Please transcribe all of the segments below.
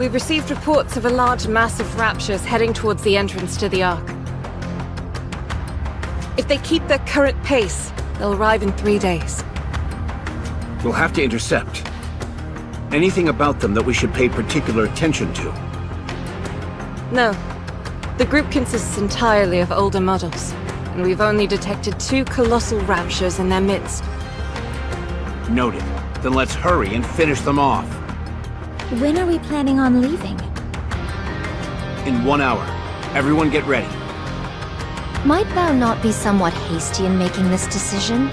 We've received reports of a large mass of raptures heading towards the entrance to the Ark. If they keep their current pace, they'll arrive in 3 days. We'll have to intercept. Anything about them that we should pay particular attention to? No. The group consists entirely of older models, and we've only detected 2 colossal raptures in their midst. Noted. Then let's hurry and finish them off. When are we planning on leaving? In 1 hour. Everyone get ready. Might thou not be somewhat hasty in making this decision?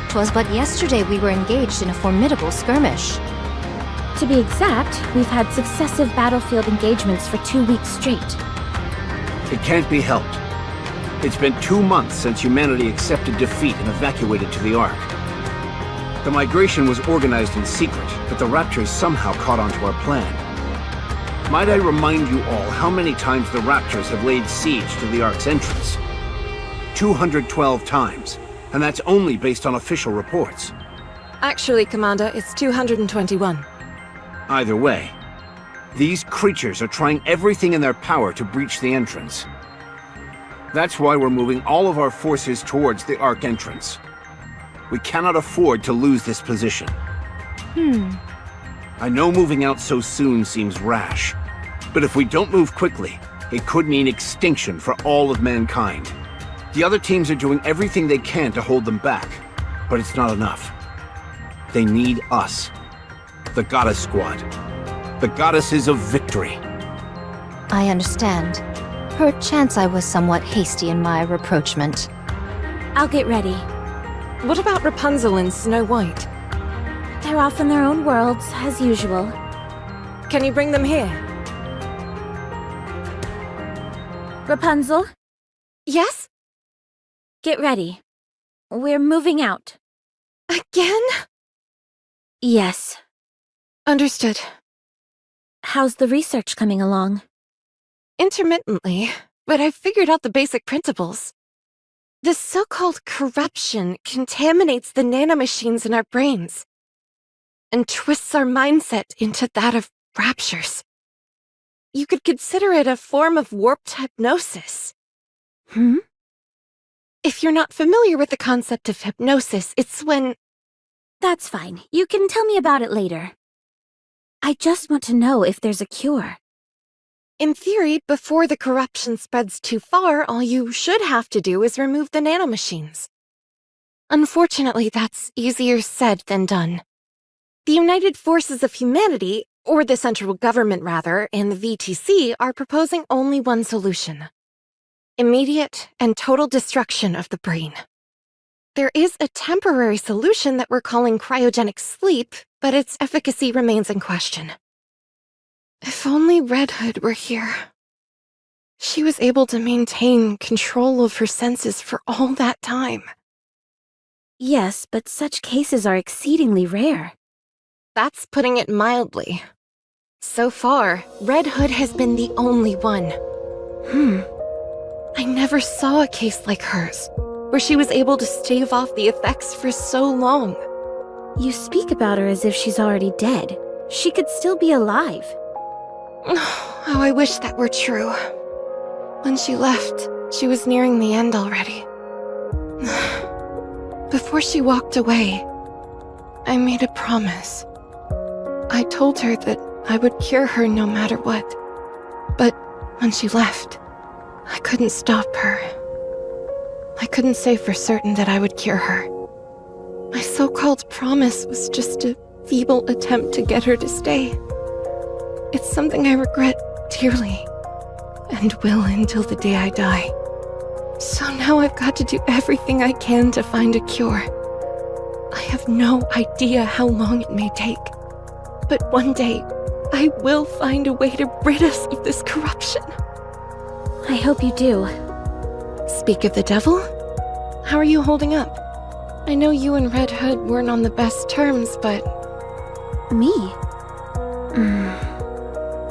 'Twas but yesterday we were engaged in a formidable skirmish. To be exact, we've had successive battlefield engagements for 2 weeks straight. It can't be helped. It's been 2 months since humanity accepted defeat and evacuated to the Ark. The migration was organized in secret, but the Raptors somehow caught on to our plan. Might I remind you all how many times the Raptors have laid siege to the Ark's entrance? 212 times, and that's only based on official reports. Actually, Commander, it's 221. Either way, these creatures are trying everything in their power to breach the entrance. That's why we're moving all of our forces towards the Ark entrance. We cannot afford to lose this position. I know moving out so soon seems rash, but if we don't move quickly, it could mean extinction for all of mankind. The other teams are doing everything they can to hold them back, but it's not enough. They need us. The Goddess Squad. The Goddesses of Victory. I understand. Perchance I was somewhat hasty in my rapprochement. I'll get ready. What about Rapunzel and Snow White? They're off in their own worlds, as usual. Can you bring them here? Rapunzel, Yes? get ready. We're moving out. Again? Yes. Understood. How's the research coming along? Intermittently, but I've figured out the basic principles. This so-called corruption contaminates the nanomachines in our brains and twists our mindset into that of raptures. You could consider it a form of warped hypnosis. If you're not familiar with the concept of hypnosis, it's when... That's fine. You can tell me about it later. I just want to know if there's a cure. In theory, before the corruption spreads too far, all you should have to do is remove the nanomachines. Unfortunately, that's easier said than done. The United Forces of Humanity, or the central government rather, and the VTC are proposing only one solution. Immediate and total destruction of the brain. There is a temporary solution that we're calling cryogenic sleep, but its efficacy remains in question. If only Red Hood were here. She was able to maintain control of her senses for all that time. Yes, but such cases are exceedingly rare. That's putting it mildly. So far, Red Hood has been the only one. I never saw a case like hers, where she was able to stave off the effects for so long. You speak about her as if she's already dead. She could still be alive. Oh, I wish that were true. When she left, she was nearing the end already. Before she walked away, I made a promise. I told her that I would cure her no matter what. But when she left, I couldn't stop her. I couldn't say for certain that I would cure her. My so-called promise was just a feeble attempt to get her to stay. It's something I regret dearly, and will until the day I die. So now I've got to do everything I can to find a cure. I have no idea how long it may take, but one day I will find a way to rid us of this corruption. I hope you do. Speak of the devil? How are you holding up? I know you and Red Hood weren't on the best terms, but... Me?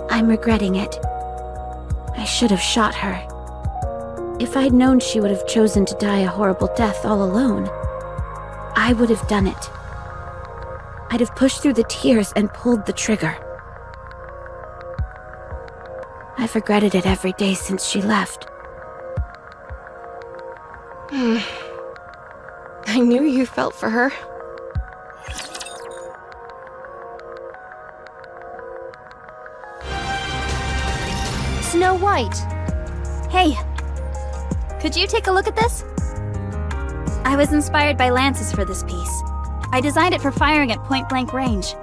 I'm regretting it. I should have shot her. If I'd known she would have chosen to die a horrible death all alone, I would have done it. I'd have pushed through the tears and pulled the trigger. I've regretted it every day since she left. I knew you felt for her. Snow White! Hey! Could you take a look at this? I was inspired by lances for this piece. I designed it for firing at point-blank range.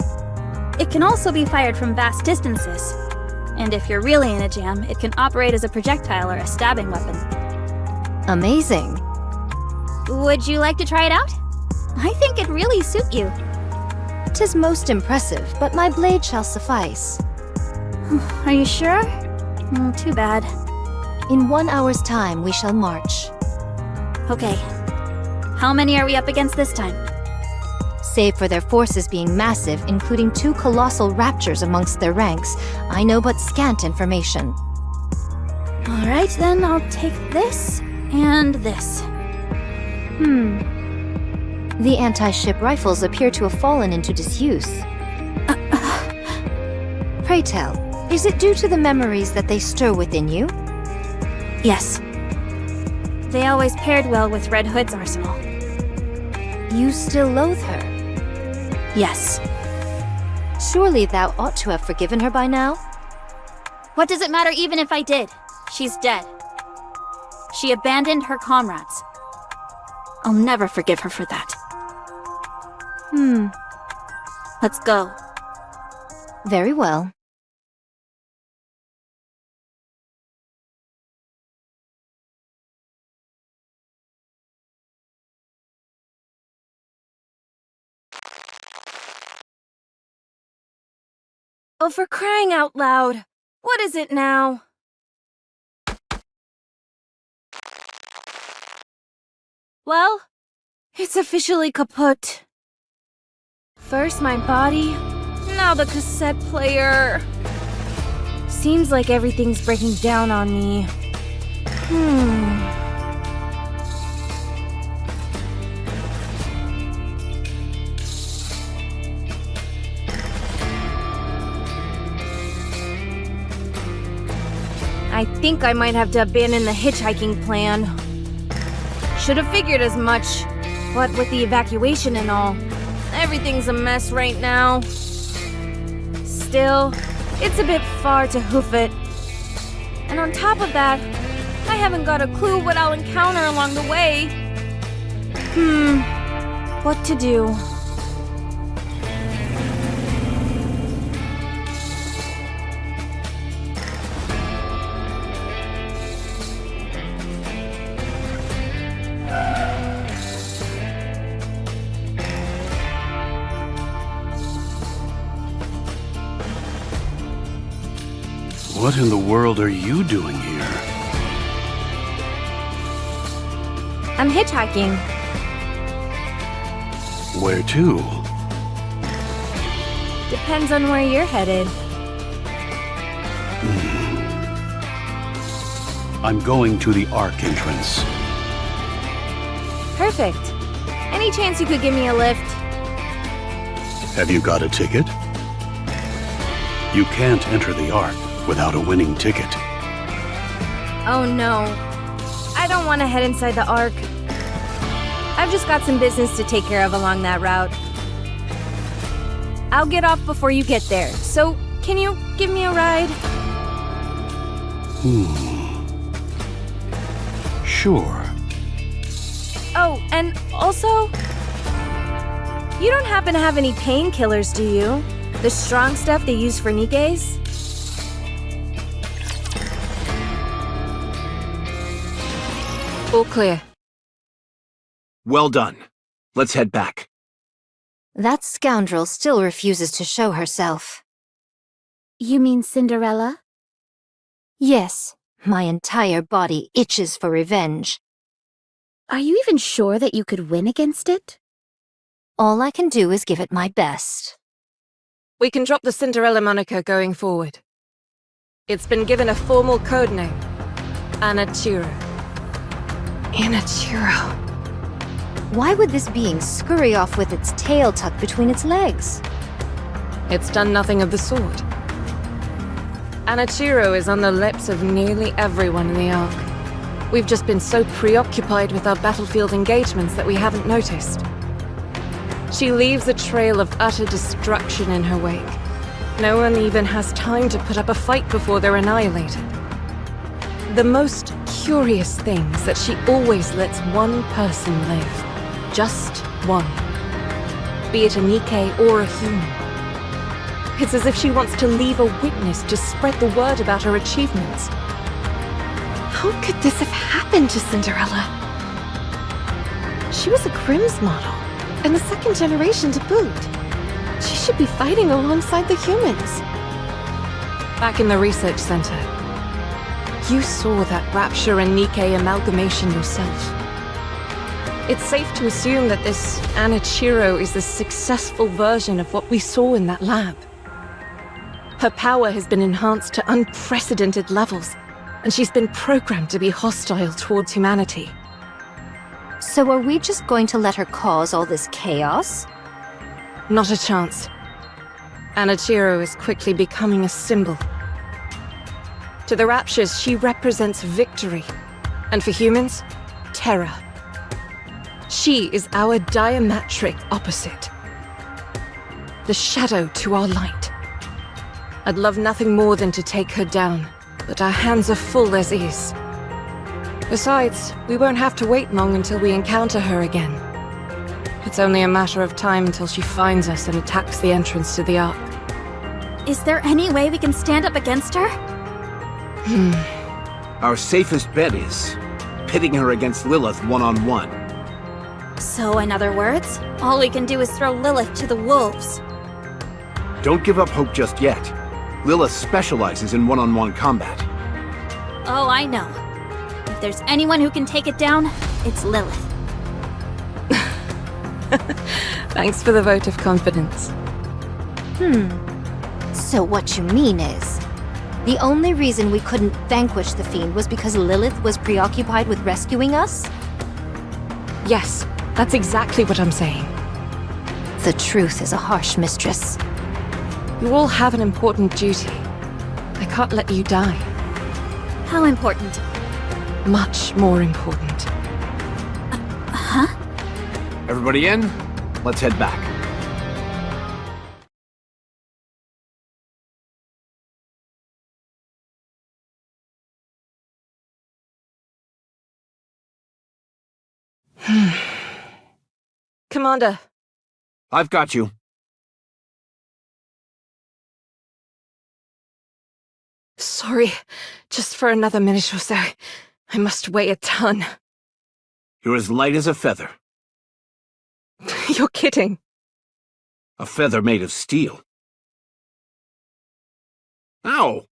It can also be fired from vast distances. And if you're really in a jam, it can operate as a projectile or a stabbing weapon. Amazing. Would you like to try it out? I think it'd really suit you. 'Tis most impressive, but my blade shall suffice. Are you sure? Too bad. In 1 hour's time, we shall march. Okay. How many are we up against this time? Save for their forces being massive, including 2 colossal raptors amongst their ranks, I know but scant information. Alright, then I'll take this and this. The anti-ship rifles appear to have fallen into disuse. Pray tell, is it due to the memories that they stir within you? Yes. They always paired well with Red Hood's arsenal. You still loathe her? Yes. Surely thou ought to have forgiven her by now? What does it matter even if I did? She's dead. She abandoned her comrades. I'll never forgive her for that. Let's go. Very well. Oh, for crying out loud! What is it now? Well, it's officially kaput. First my body, now the cassette player. Seems like everything's breaking down on me. I think I might have to abandon the hitchhiking plan. Should have figured as much. What with the evacuation and all, everything's a mess right now. Still, it's a bit far to hoof it. And on top of that, I haven't got a clue what I'll encounter along the way. What to do? What in the world are you doing here? I'm hitchhiking. Where to? Depends on where you're headed. I'm going to the Ark entrance. Perfect. Any chance you could give me a lift? Have you got a ticket? You can't enter the Ark without a winning ticket. Oh no. I don't want to head inside the Ark. I've just got some business to take care of along that route. I'll get off before you get there, so can you give me a ride? Sure. Oh, and also, you don't happen to have any painkillers, do you? The strong stuff they use for Nikkes? All clear. Well done. Let's head back. That scoundrel still refuses to show herself. You mean Cinderella? Yes, my entire body itches for revenge. Are you even sure that you could win against it? All I can do is give it my best. We can drop the Cinderella moniker going forward. It's been given a formal code name. Anachiro. Anachiro. Why would this being scurry off with its tail tucked between its legs? It's done nothing of the sort. Anachiro is on the lips of nearly everyone in the Ark. We've just been so preoccupied with our battlefield engagements that we haven't noticed. She leaves a trail of utter destruction in her wake. No one even has time to put up a fight before they're annihilated. The most curious thing is that she always lets one person live. Just one. Be it a Nikke or a human. It's as if she wants to leave a witness to spread the word about her achievements. How could this have happened to Cinderella? She was a Grimm's model, and the second generation to boot. She should be fighting alongside the humans. Back in the research center, you saw that Rapture and Nikke amalgamation yourself. It's safe to assume that this Anachiro is the successful version of what we saw in that lab. Her power has been enhanced to unprecedented levels, and she's been programmed to be hostile towards humanity. So are we just going to let her cause all this chaos? Not a chance. Anachiro is quickly becoming a symbol. To the Raptures, she represents victory, and for humans, terror. She is our diametric opposite. The shadow to our light. I'd love nothing more than to take her down, but our hands are full as is. Besides, we won't have to wait long until we encounter her again. It's only a matter of time until she finds us and attacks the entrance to the Ark. Is there any way we can stand up against her? Our safest bet is pitting her against Lilith one-on-one. So, in other words, all we can do is throw Lilith to the wolves. Don't give up hope just yet. Lilith specializes in one-on-one combat. Oh, I know. If there's anyone who can take it down, it's Lilith. Thanks for the vote of confidence. So what you mean is, the only reason we couldn't vanquish the Fiend was because Lilith was preoccupied with rescuing us? Yes, that's exactly what I'm saying. The truth is a harsh mistress. You all have an important duty. I can't let you die. How important? Much more important. Everybody in? Let's head back. Commander, I've got you. sorry. Just for another minute or so. I must weigh a ton. You're as light as a feather. You're kidding. A feather made of steel. Ow!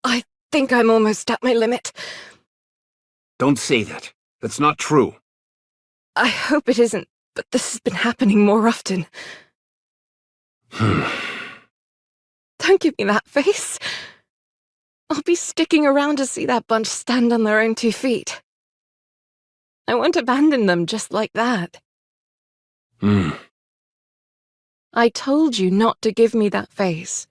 I think I'm almost at my limit. Don't say that. That's not true. I hope it isn't, but this has been happening more often. Don't give me that face. I'll be sticking around to see that bunch stand on their own 2 feet. I won't abandon them just like that. I told you not to give me that face.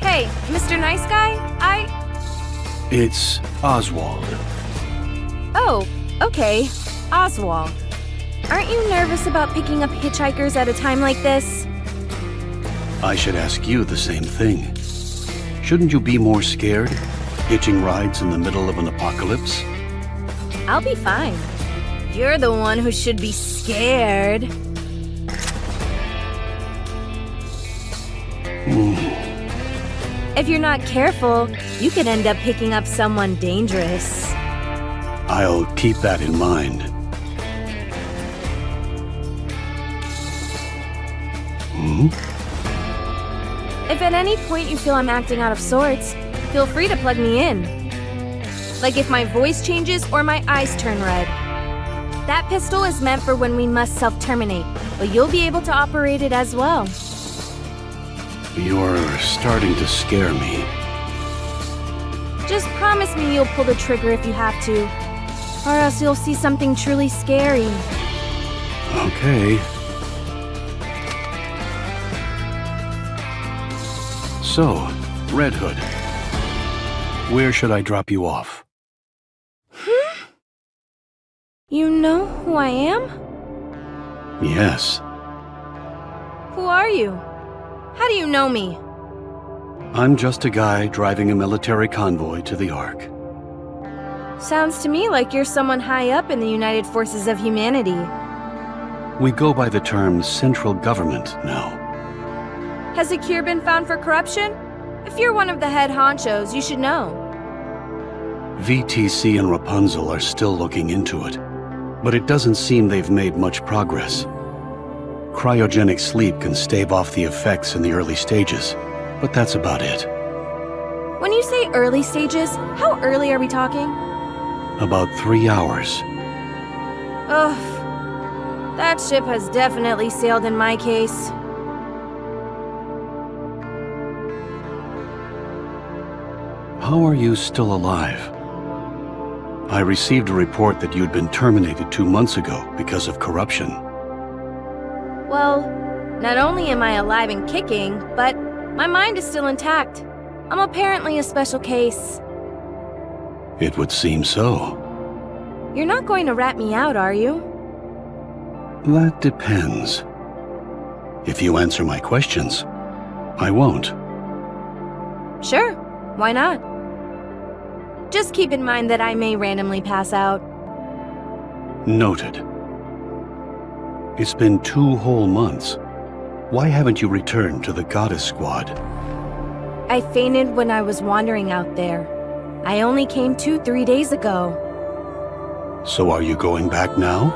Hey, Mr. Nice Guy, It's Oswald. Oh, okay. Oswald. Aren't you nervous about picking up hitchhikers at a time like this? I should ask you the same thing. Shouldn't you be more scared, hitching rides in the middle of an apocalypse? I'll be fine. You're the one who should be scared. If you're not careful, you could end up picking up someone dangerous. I'll keep that in mind. If at any point you feel I'm acting out of sorts, feel free to plug me in. Like if my voice changes or my eyes turn red. That pistol is meant for when we must self-terminate, but you'll be able to operate it as well. You're starting to scare me. Just promise me you'll pull the trigger if you have to. Or else you'll see something truly scary. Okay. So, Red Hood. Where should I drop you off? You know who I am? Yes. Who are you? How do you know me? I'm just a guy driving a military convoy to the Ark. Sounds to me like you're someone high up in the United Forces of Humanity. We go by the term central government now. Has a cure been found for corruption? If you're one of the head honchos, you should know. VTC and Rapunzel are still looking into it, but it doesn't seem they've made much progress. Cryogenic sleep can stave off the effects in the early stages, but that's about it. When you say early stages, how early are we talking? About 3 hours. Ugh. That ship has definitely sailed in my case. How are you still alive? I received a report that you'd been terminated 2 months ago because of corruption. Well, not only am I alive and kicking, but my mind is still intact. I'm apparently a special case. It would seem so. You're not going to rat me out, are you? That depends. If you answer my questions, I won't. Sure, why not? Just keep in mind that I may randomly pass out. Noted. It's been 2 whole months. Why haven't you returned to the Goddess Squad? I fainted when I was wandering out there. I only came to 3 days ago. So are you going back now?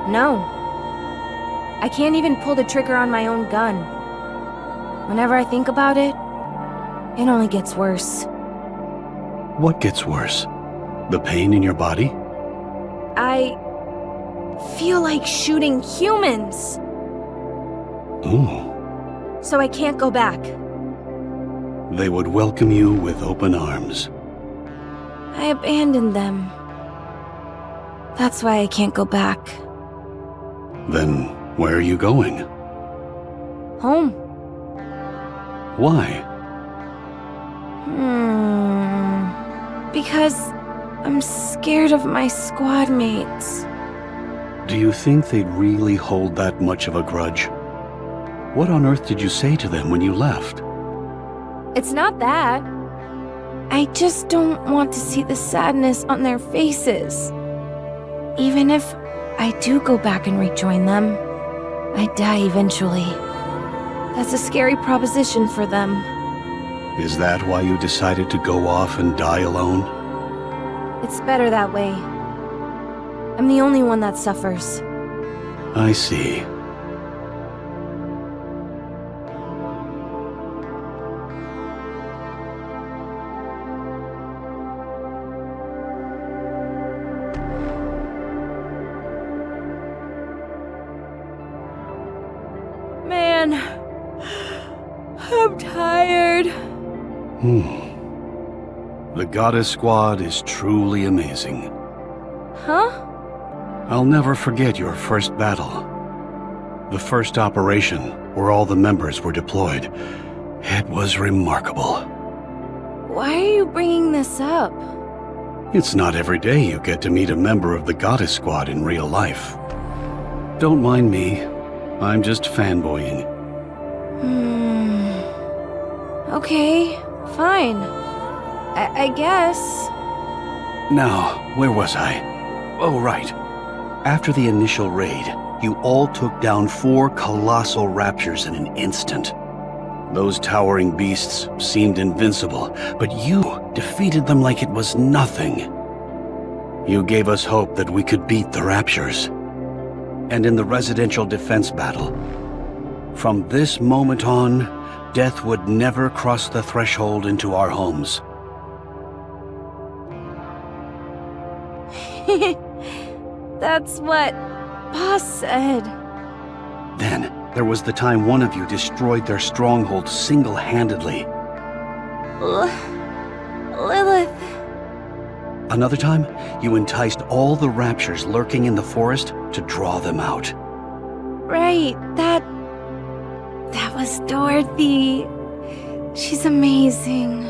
No. I can't even pull the trigger on my own gun. Whenever I think about it, it only gets worse. What gets worse? The pain in your body? I feel like shooting humans. Ooh. So I can't go back. They would welcome you with open arms. I abandoned them. That's why I can't go back. Then where are you going? Home. Why? Because I'm scared of my squad mates. Do you think they'd really hold that much of a grudge? What on earth did you say to them when you left? It's not that. I just don't want to see the sadness on their faces. Even if I do go back and rejoin them, I die eventually. That's a scary proposition for them. Is that why you decided to go off and die alone? It's better that way. I'm the only one that suffers. I see. Man, I'm tired. The Goddess Squad is truly amazing. Huh? I'll never forget your first battle. The first operation, where all the members were deployed. It was remarkable. Why are you bringing this up? It's not every day you get to meet a member of the Goddess Squad in real life. Don't mind me. I'm just fanboying. Okay, fine. I guess. Now, where was I? Oh, right. After the initial raid, you all took down 4 colossal raptures in an instant. Those towering beasts seemed invincible, but you defeated them like it was nothing. You gave us hope that we could beat the raptures. And in the residential defense battle, from this moment on, death would never cross the threshold into our homes. That's what Boss said. Then, there was the time one of you destroyed their stronghold single-handedly. Another time, you enticed all the raptures lurking in the forest to draw them out. Right, that was Dorothy. She's amazing.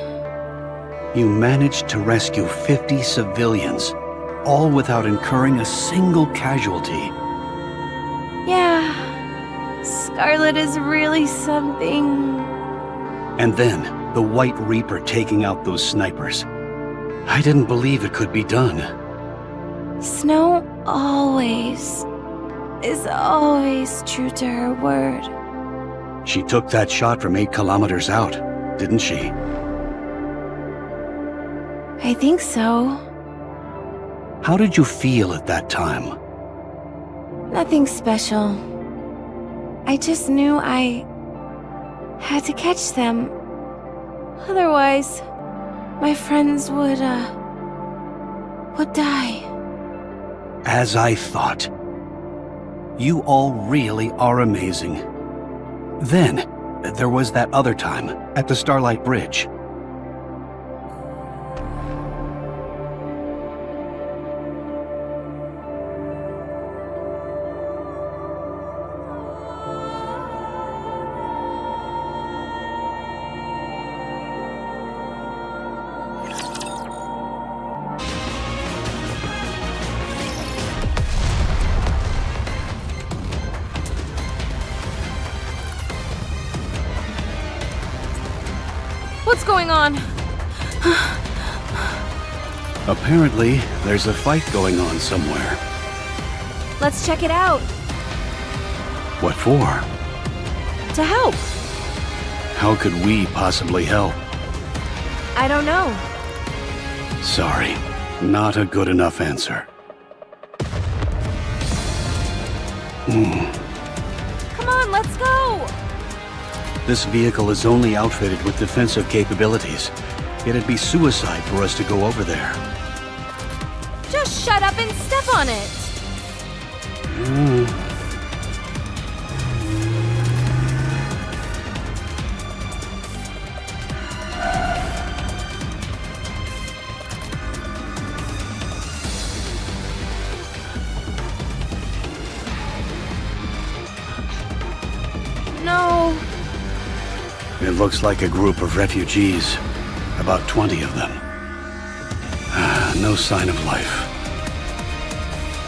You managed to rescue 50 civilians, all without incurring a single casualty. Yeah, Scarlet is really something. And then, the White Reaper taking out those snipers. I didn't believe it could be done. Snow is always true to her word. She took that shot from 8 kilometers out, didn't she? I think so. How did you feel at that time? Nothing special. I just knew I had to catch them. Otherwise, my friends would die. As I thought. You all really are amazing. Then, there was that other time, at the Starlight Bridge. What's going on? Apparently, there's a fight going on somewhere. Let's check it out. What for? To help. How could we possibly help? I don't know. Sorry, not a good enough answer. Come on, let's go! This vehicle is only outfitted with defensive capabilities. It'd be suicide for us to go over there. Just shut up and step on it! No. It looks like a group of refugees. About 20 of them. No sign of life.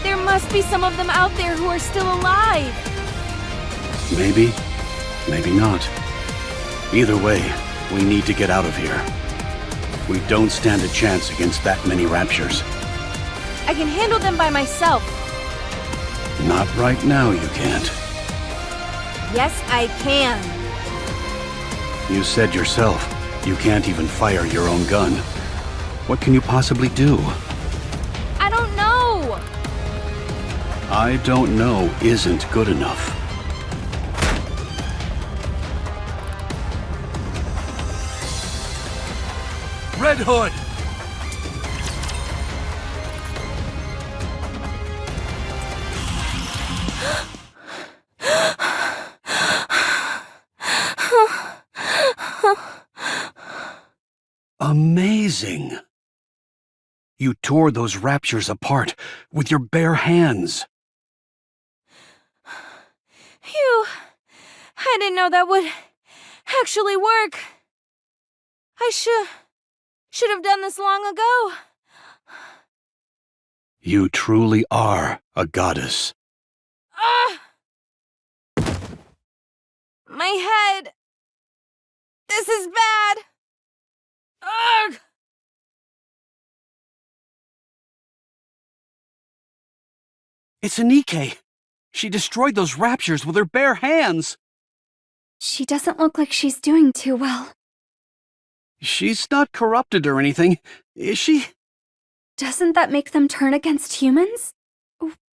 There must be some of them out there who are still alive. Maybe, maybe not. Either way, we need to get out of here. We don't stand a chance against that many raptures. I can handle them by myself. Not right now, you can't. Yes, I can. You said yourself, you can't even fire your own gun. What can you possibly do? I don't know. I don't know isn't good enough. Red Hood! Amazing! You tore those raptures apart with your bare hands. Phew. I didn't know that would actually work. I should have done this long ago. You truly are a goddess. Ah! My head. This is bad. Ugh! It's a Nikke. She destroyed those raptures with her bare hands. She doesn't look like she's doing too well. She's not corrupted or anything, is she? Doesn't that make them turn against humans?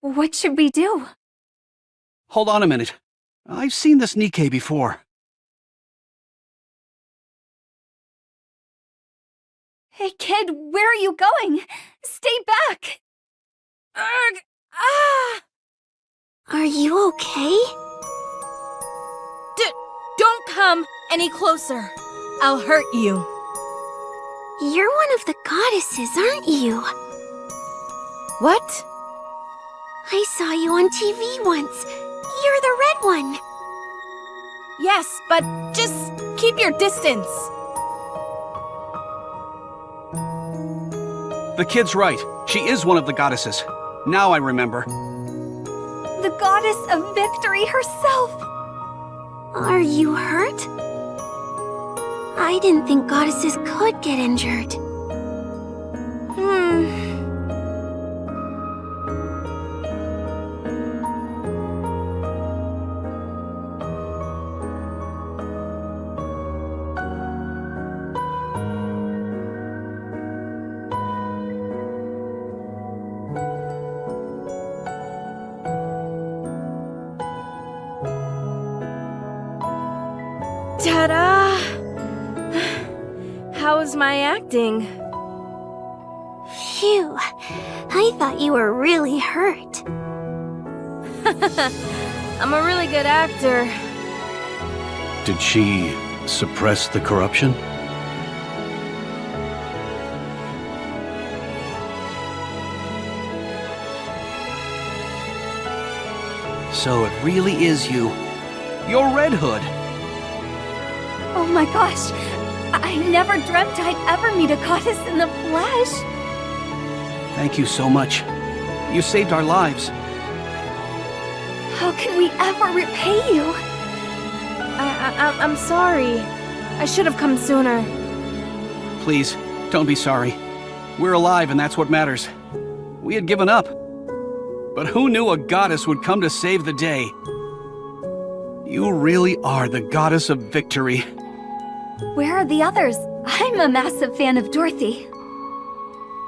What should we do? Hold on a minute. I've seen this Nikke before. Hey kid, where are you going? Stay back! Ugh! Ah! Are you okay? Don't come any closer. I'll hurt you. You're one of the goddesses, aren't you? What? I saw you on TV once. You're the red one. Yes, but just keep your distance. The kid's right. She is one of the goddesses. Now I remember. The goddess of victory herself! Are you hurt? I didn't think goddesses could get injured. Ta-da! How's my acting? Phew. I thought you were really hurt. I'm a really good actor. Did she suppress the corruption? So it really is you. You're Red Hood. Oh my gosh! I never dreamt I'd ever meet a goddess in the flesh! Thank you so much. You saved our lives. How can we ever repay you? I'm sorry. I should have come sooner. Please, don't be sorry. We're alive and that's what matters. We had given up. But who knew a goddess would come to save the day? You really are the goddess of victory. Where are the others? I'm a massive fan of Dorothy.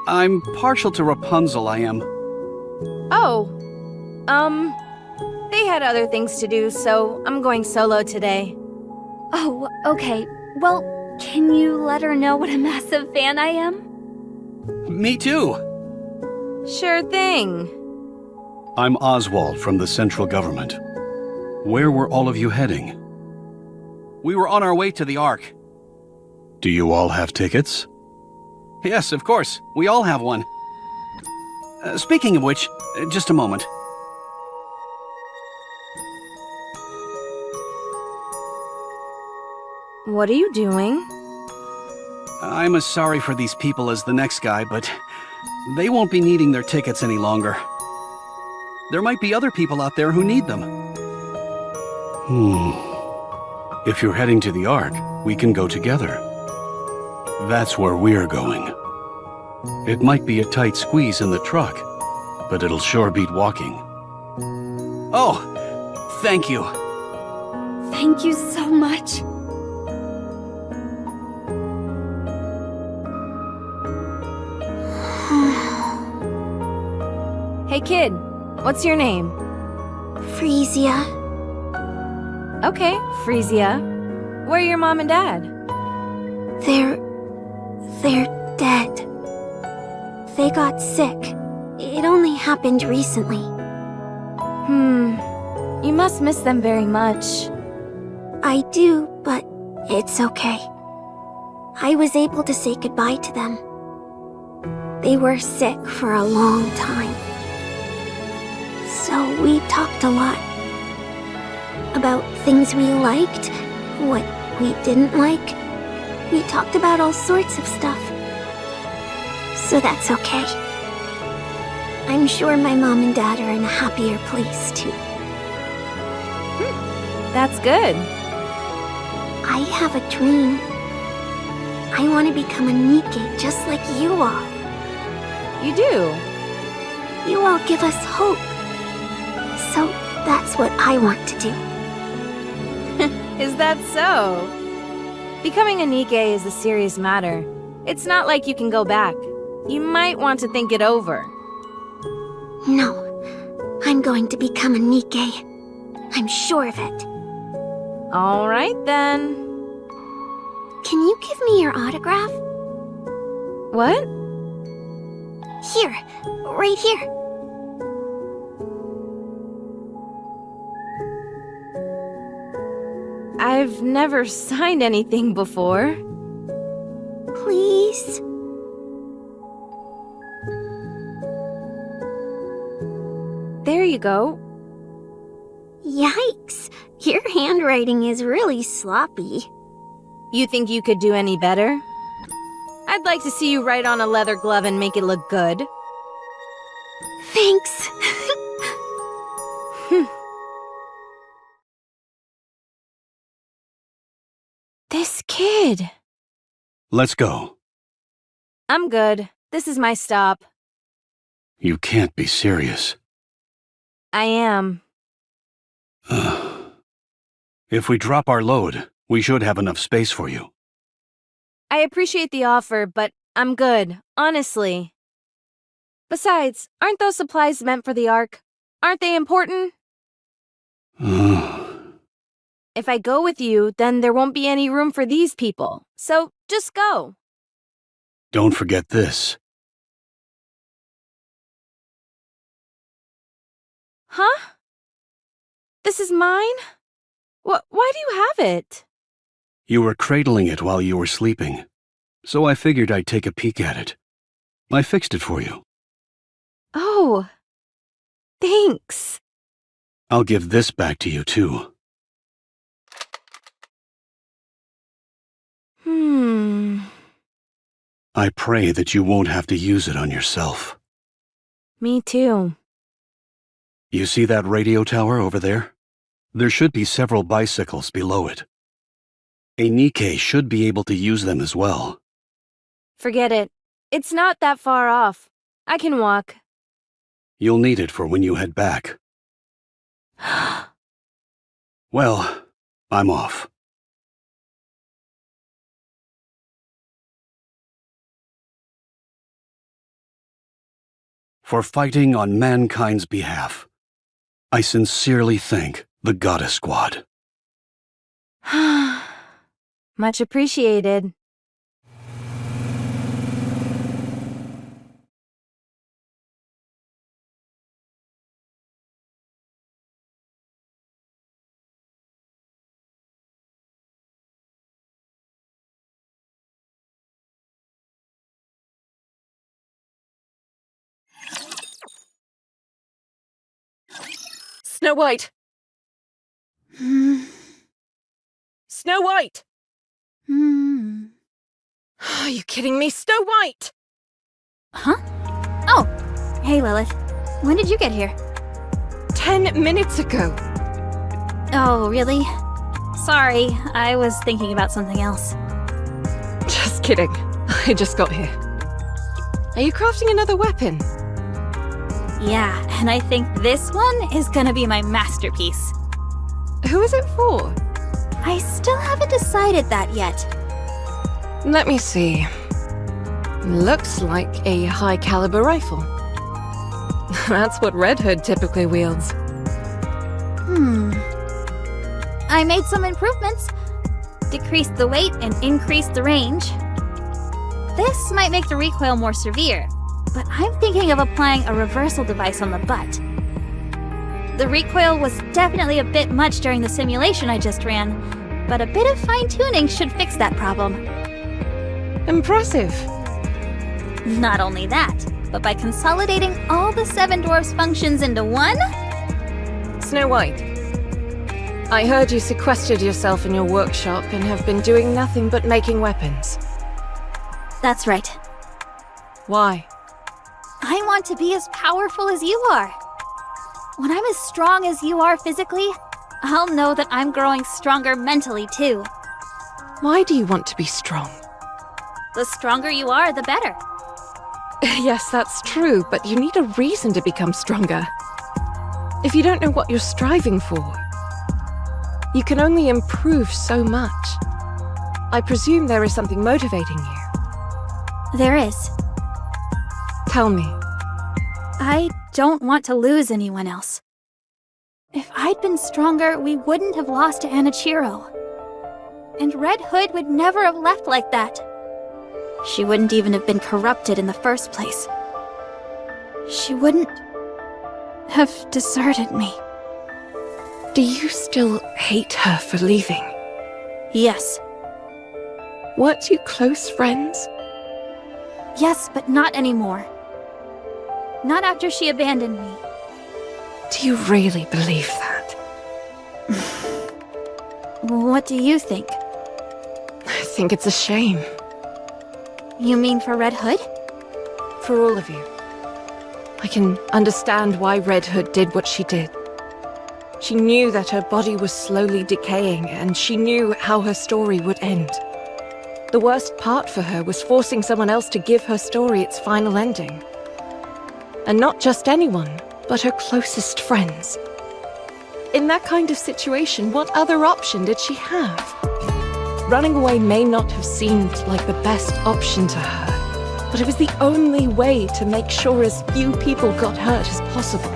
I'm partial to Rapunzel, I am. Oh. They had other things to do, so I'm going solo today. Oh, okay. Well, can you let her know what a massive fan I am? Me too. Sure thing. I'm Oswald from the central government. Where were all of you heading? We were on our way to the Ark. Do you all have tickets? Yes, of course. We all have one. Speaking of which, just a moment. What are you doing? I'm as sorry for these people as the next guy, but they won't be needing their tickets any longer. There might be other people out there who need them. If you're heading to the Ark, we can go together. That's where we're going. It might be a tight squeeze in the truck, but it'll sure beat walking. Oh, thank you. Thank you so much. Hey kid, what's your name? Frisia. Okay, Frisia. Where are your mom and dad? They're dead. They got sick. It only happened recently. You must miss them very much. I do, but it's okay. I was able to say goodbye to them. They were sick for a long time. So we talked a lot. About things we liked, what we didn't like. We talked about all sorts of stuff. So that's okay. I'm sure my mom and dad are in a happier place too. That's good. I have a dream. I want to become a Nikke just like you are. You do? You all give us hope. So that's what I want to do. Is that so? Becoming a Nikke is a serious matter. It's not like you can go back. You might want to think it over. No, I'm going to become a Nikke. I'm sure of it. All right then. Can you give me your autograph? What? Here, right here. I've never signed anything before. Please? you go. Yikes, your handwriting is really sloppy. You think you could do any better? I'd like to see you write on a leather glove and make it look good. Thanks. This kid. Let's go. I'm good. This is my stop. You can't be serious. I am. If we drop our load, we should have enough space for you. I appreciate the offer, but I'm good, honestly. Besides, aren't those supplies meant for the Ark? Aren't they important? If I go with you, then there won't be any room for these people. So, just go. Don't forget this. Huh? This is mine? Why do you have it? You were cradling it while you were sleeping, so I figured I'd take a peek at it. I fixed it for you. Oh. Thanks. I'll give this back to you, too. I pray that you won't have to use it on yourself. Me too. You see that radio tower over there? There should be several bicycles below it. A Nikke should be able to use them as well. Forget it. It's not that far off. I can walk. You'll need it for when you head back. Well, I'm off. For fighting on mankind's behalf, I sincerely thank the Goddess Squad. Much appreciated. Snow White! Snow White! Are you kidding me? Snow White! Huh? Oh, hey Lilith. When did you get here? 10 minutes ago. Oh, really? Sorry, I was thinking about something else. Just kidding. I just got here. Are you crafting another weapon? Yeah, and I think this one is gonna be my masterpiece. Who is it for? I still haven't decided that yet. Let me see. Looks like a high-caliber rifle. That's what Red Hood typically wields. I made some improvements. Decreased the weight and increased the range. This might make the recoil more severe, but I'm thinking of applying a reversal device on the butt. The recoil was definitely a bit much during the simulation I just ran, but a bit of fine-tuning should fix that problem. Impressive. Not only that, but by consolidating all the 7 dwarfs' functions into one? Snow White, I heard you sequestered yourself in your workshop and have been doing nothing but making weapons. That's right. Why? I want to be as powerful as you are. When I'm as strong as you are physically, I'll know that I'm growing stronger mentally too. Why do you want to be strong? The stronger you are, the better. Yes, that's true, but you need a reason to become stronger. If you don't know what you're striving for, you can only improve so much. I presume there is something motivating you. There is. Tell me. I don't want to lose anyone else. If I'd been stronger, we wouldn't have lost to Anichiro. And Red Hood would never have left like that. She wouldn't even have been corrupted in the first place. She wouldn't have deserted me. Do you still hate her for leaving? Yes. Weren't you close friends? Yes, but not anymore. Not after she abandoned me. Do you really believe that? What do you think? I think it's a shame. You mean for Red Hood? For all of you. I can understand why Red Hood did what she did. She knew that her body was slowly decaying, and she knew how her story would end. The worst part for her was forcing someone else to give her story its final ending. And not just anyone, but her closest friends. In that kind of situation, what other option did she have? Running away may not have seemed like the best option to her, but it was the only way to make sure as few people got hurt as possible.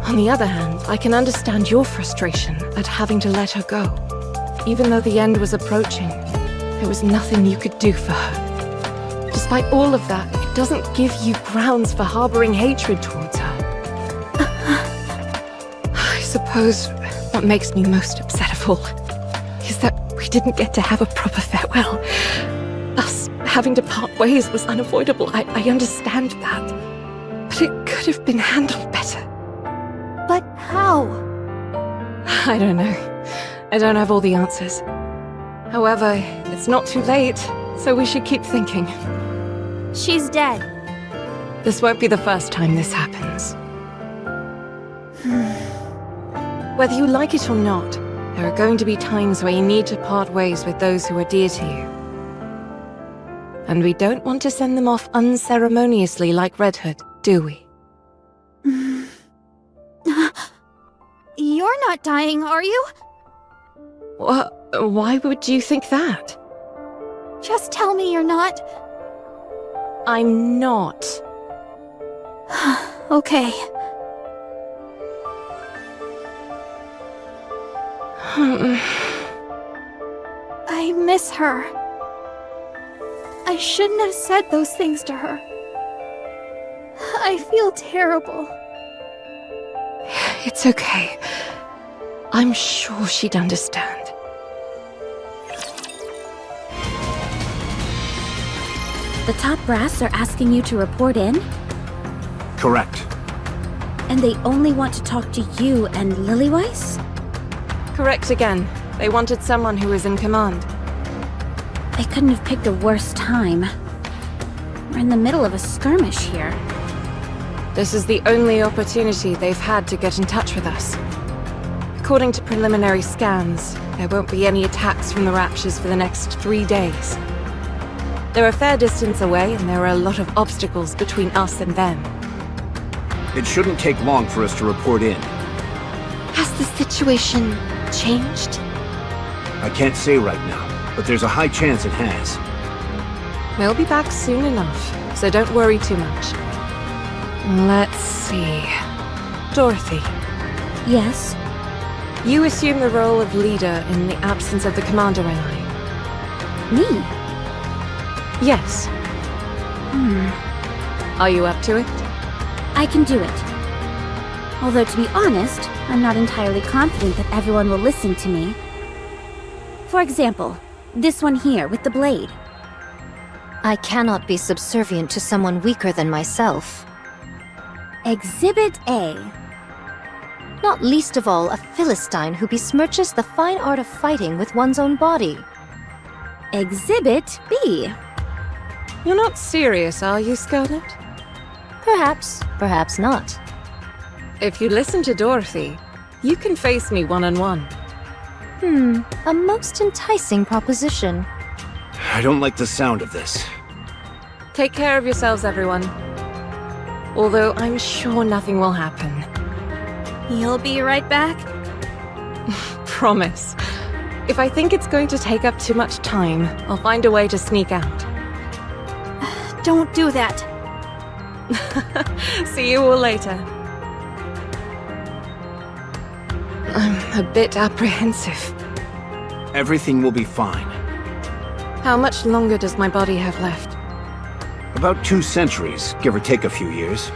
On the other hand, I can understand your frustration at having to let her go. Even though the end was approaching, there was nothing you could do for her. Despite all of that, it doesn't give you grounds for harboring hatred towards her. I suppose what makes me most upset of all is that we didn't get to have a proper farewell. Us having to part ways was unavoidable. I understand that. But it could have been handled better. But how? I don't know. I don't have all the answers. However, it's not too late, so we should keep thinking. She's dead. This won't be the first time this happens. Whether you like it or not, there are going to be times where you need to part ways with those who are dear to you. And we don't want to send them off unceremoniously like Red Hood, do we? You're not dying, are you? Why would you think that? Just tell me you're not. I'm not. Okay. I miss her. I shouldn't have said those things to her. I feel terrible. It's okay. I'm sure she'd understand. The top brass are asking you to report in, Correct. and they only want to talk to you and Lillyweiss? Correct again. They wanted someone who was in command. They couldn't have picked a worse time. We're in the middle of a skirmish here. This is the only opportunity they've had to get in touch with us. According to preliminary scans, there won't be any attacks from the Raptures for the next 3 days. They're a fair distance away, and there are a lot of obstacles between us and them. It shouldn't take long for us to report in. Has the situation changed? I can't say right now, but there's a high chance it has. We'll be back soon enough, so don't worry too much. Let's see. Dorothy, Yes? you assume the role of leader in the absence of the commander and I. Me? Yes. Are you up to it? I can do it. Although, to be honest, I'm not entirely confident that everyone will listen to me. For example, this one here with the blade. I cannot be subservient to someone weaker than myself. Exhibit A. Not least of all, a Philistine who besmirches the fine art of fighting with one's own body. Exhibit B. You're not serious, are you, Scarlet? Perhaps, perhaps not. If you listen to Dorothy, you can face me one-on-one. A most enticing proposition. I don't like the sound of this. Take care of yourselves, everyone. Although I'm sure nothing will happen. You'll be right back? Promise. If I think it's going to take up too much time, I'll find a way to sneak out. Don't do that. See you all later. I'm a bit apprehensive. Everything will be fine. How much longer does my body have left? About 2 centuries, give or take a few years.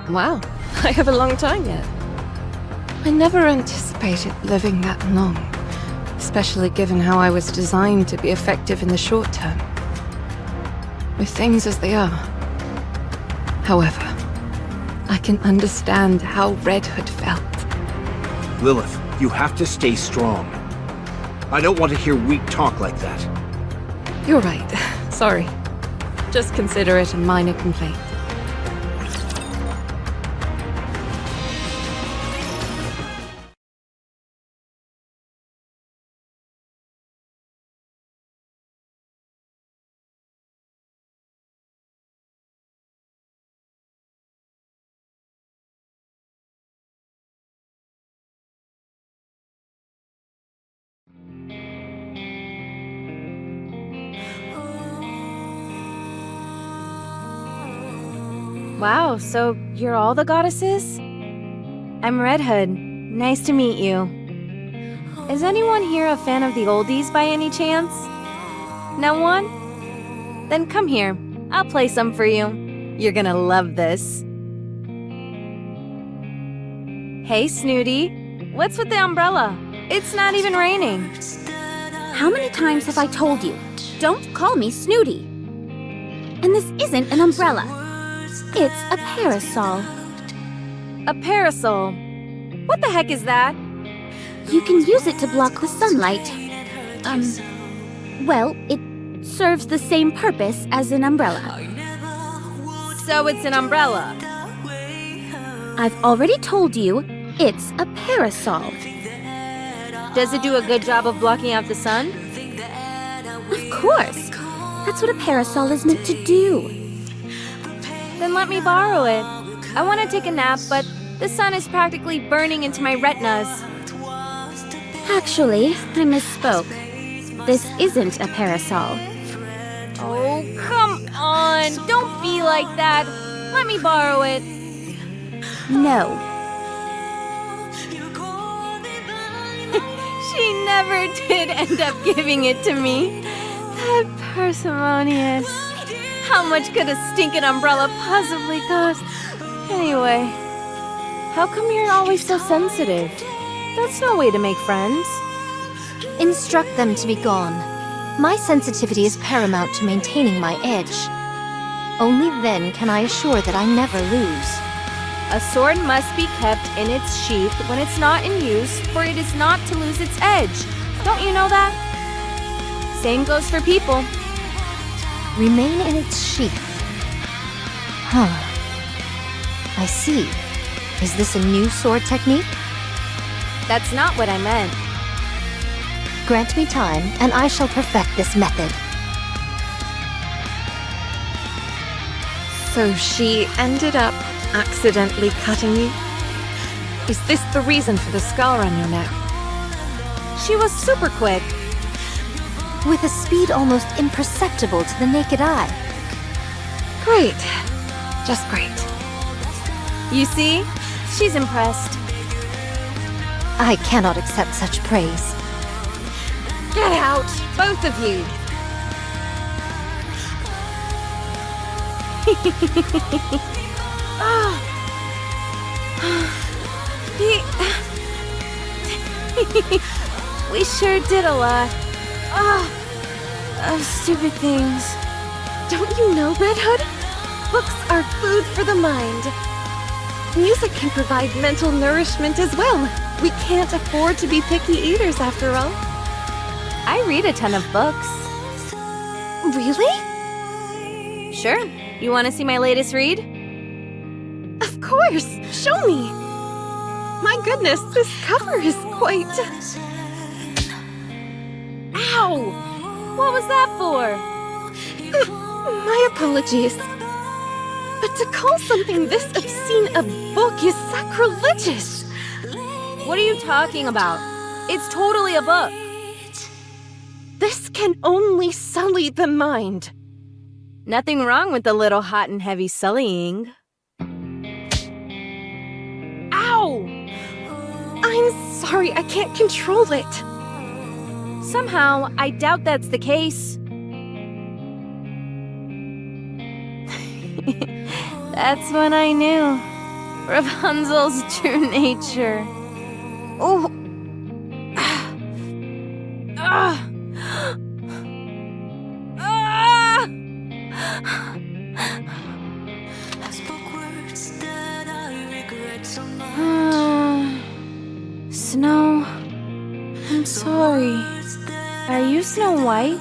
Wow, I have a long time yet. I never anticipated living that long, especially given how I was designed to be effective in the short term. With things as they are. However, I can understand how Red Hood felt. Lilith, you have to stay strong. I don't want to hear weak talk like that. You're right. Sorry. Just consider it a minor complaint. Wow, so you're all the goddesses? I'm Red Hood. Nice to meet you. Is anyone here a fan of the oldies by any chance? No one? Then come here. I'll play some for you. You're gonna love this. Hey, Snooty. What's with the umbrella? It's not even raining. How many times have I told you? Don't call me Snooty. And this isn't an umbrella. It's a parasol. A parasol? What the heck is that? You can use it to block the sunlight. Well, it serves the same purpose as an umbrella. So it's an umbrella. I've already told you, it's a parasol. Does it do a good job of blocking out the sun? Of course. That's what a parasol is meant to do. Then let me borrow it. I want to take a nap, but the sun is practically burning into my retinas. Actually, I misspoke. This isn't a parasol. Oh, come on! Don't be like that! Let me borrow it! No. She never did end up giving it to me. That parsimonious. How much could a stinking umbrella possibly cost? Anyway, how come you're always so sensitive? That's no way to make friends. Instruct them to be gone. My sensitivity is paramount to maintaining my edge. Only then can I assure that I never lose. A sword must be kept in its sheath when it's not in use, for it is not to lose its edge. Don't you know that? Same goes for people. Remain in its sheath. Huh. I see. Is this a new sword technique? That's not what I meant. Grant me time, and I shall perfect this method. So she ended up accidentally cutting you? Is this the reason for the scar on your neck? She was super quick. With a speed almost imperceptible to the naked eye. Great. Just great. You see? She's impressed. I cannot accept such praise. Get out, both of you! We sure did a lot. Of stupid things. Don't you know, Red Hood? Books are food for the mind. Music can provide mental nourishment as well. We can't afford to be picky eaters, after all. I read a ton of books. Really? Sure. You want to see my latest read? Of course! Show me! My goodness, this cover is quite... Ow! What was that for? My apologies. But to call something this obscene a book is sacrilegious. What are you talking about? It's totally a book. This can only sully the mind. Nothing wrong with a little hot and heavy sullying. Ow! I'm sorry, I can't control it. Somehow, I doubt that's the case. That's when I knew Rapunzel's true nature. Oh! Sorry. Are you Snow White?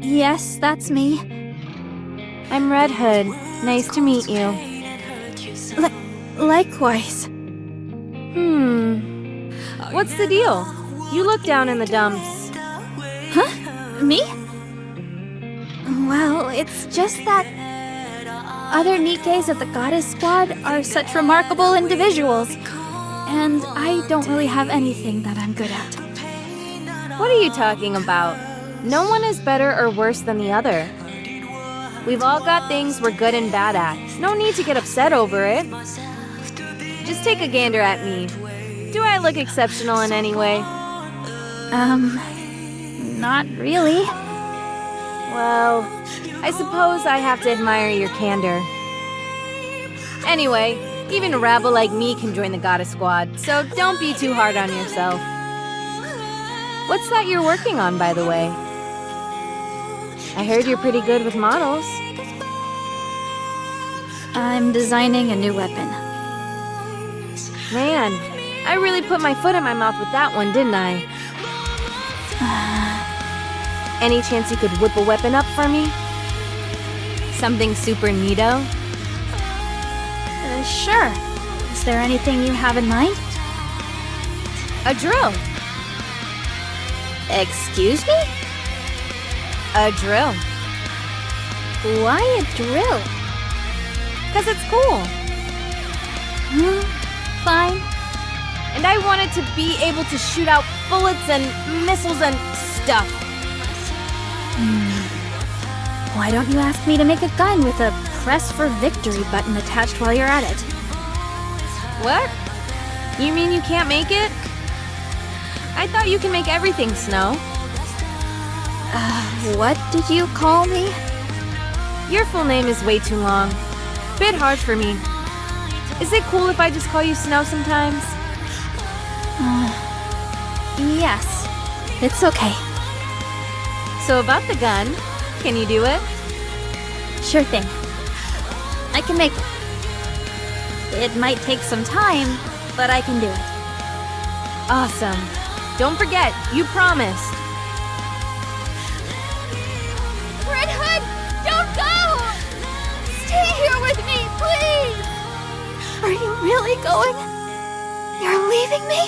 Yes, that's me. I'm Red Hood. Nice to meet you. Likewise. What's the deal? You look down in the dumps. Huh? Me? Well, it's just that other Nikkes of the Goddess Squad are such remarkable individuals, and I don't really have anything that I'm good at. What are you talking about? No one is better or worse than the other. We've all got things we're good and bad at. No need to get upset over it. Just take a gander at me. Do I look exceptional in any way? Not really. Well, I suppose I have to admire your candor. Anyway, even a rabble like me can join the Goddess Squad, so don't be too hard on yourself. What's that you're working on, by the way? I heard you're pretty good with models. I'm designing a new weapon. Man, I really put my foot in my mouth with that one, didn't I? Any chance you could whip a weapon up for me? Something super neato? Sure. Is there anything you have in mind? A drill. Excuse me? A drill. Why a drill? 'Cause it's cool. Fine. And I wanted to be able to shoot out bullets and missiles and stuff. Why don't you ask me to make a gun with a press for victory button attached while you're at it? What? You mean you can't make it? I thought you can make everything, Snow. What did you call me? Your full name is way too long. Bit hard for me. Is it cool if I just call you Snow sometimes? Yes. It's okay. So about the gun, can you do it? Sure thing. I can make it. It might take some time, but I can do it. Awesome. Don't forget, you promised. Red Hood, don't go! Stay here with me, please! Are you really going? You're leaving me?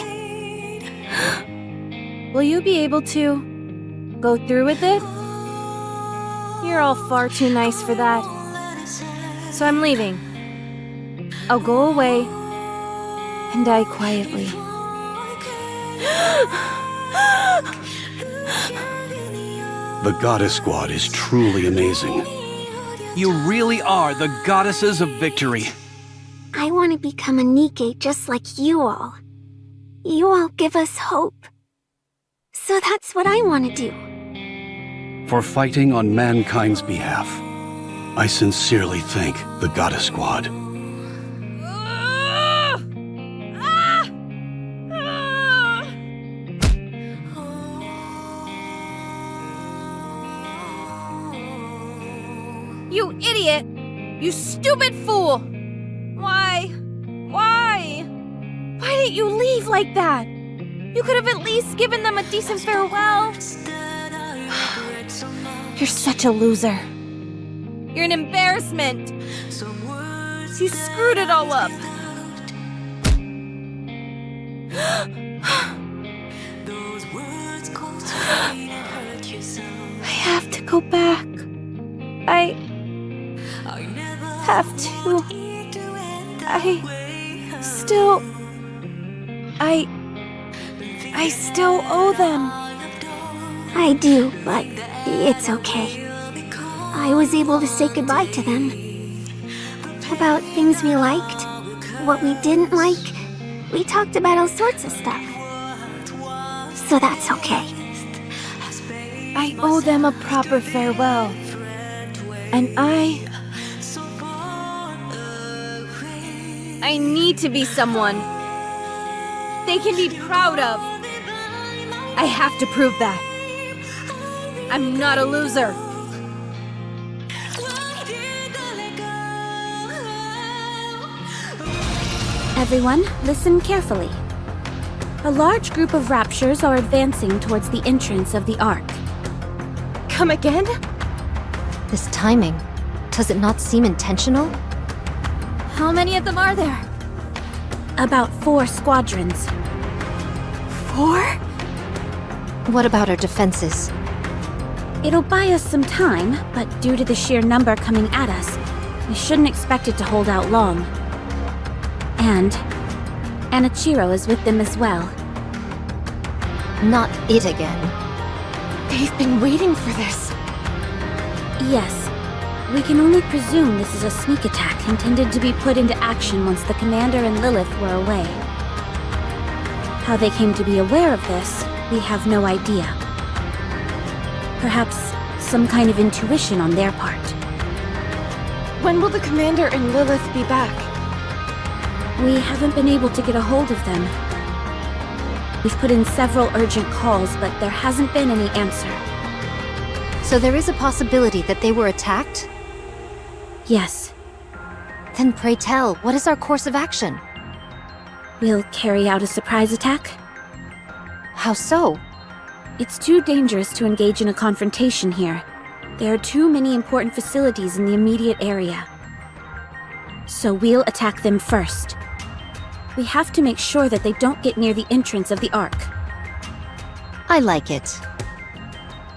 Will you be able to go through with it? You're all far too nice for that. So I'm leaving. I'll go away and die quietly. The Goddess Squad is truly amazing. You really are the goddesses of victory. I want to become a Nikke just like you all. You all give us hope. So that's what I want to do. For fighting on mankind's behalf, I sincerely thank the Goddess Squad. You idiot! You stupid fool! Why? Why didn't you leave like that? You could have at least given them a decent farewell. You're such a loser. You're an embarrassment. You screwed it all up. I have to go back. I have to. I still owe them. I do, but it's okay. I was able to say goodbye to them. About things we liked, what we didn't like. We talked about all sorts of stuff. So that's okay. I owe them a proper farewell. And I need to be someone they can be proud of. I have to prove that. I'm not a loser. Everyone, listen carefully. A large group of Raptures are advancing towards the entrance of the Ark. Come again? This timing, does it not seem intentional? How many of them are there? About 4 squadrons. 4? What about our defenses? It'll buy us some time, but due to the sheer number coming at us, we shouldn't expect it to hold out long. And Anichiro is with them as well. Not it again. They've been waiting for this. Yes. We can only presume this is a sneak attack intended to be put into action once the Commander and Lilith were away. How they came to be aware of this, we have no idea. Perhaps some kind of intuition on their part. When will the Commander and Lilith be back? We haven't been able to get a hold of them. We've put in several urgent calls, but there hasn't been any answer. So there is a possibility that they were attacked? Yes, Then pray tell, what is our course of action? we'll carry out a surprise attack. How so? It's too dangerous to engage in a confrontation here. There are too many important facilities in the immediate area. So we'll attack them first. We have to make sure that they don't get near the entrance of the Ark. I like it.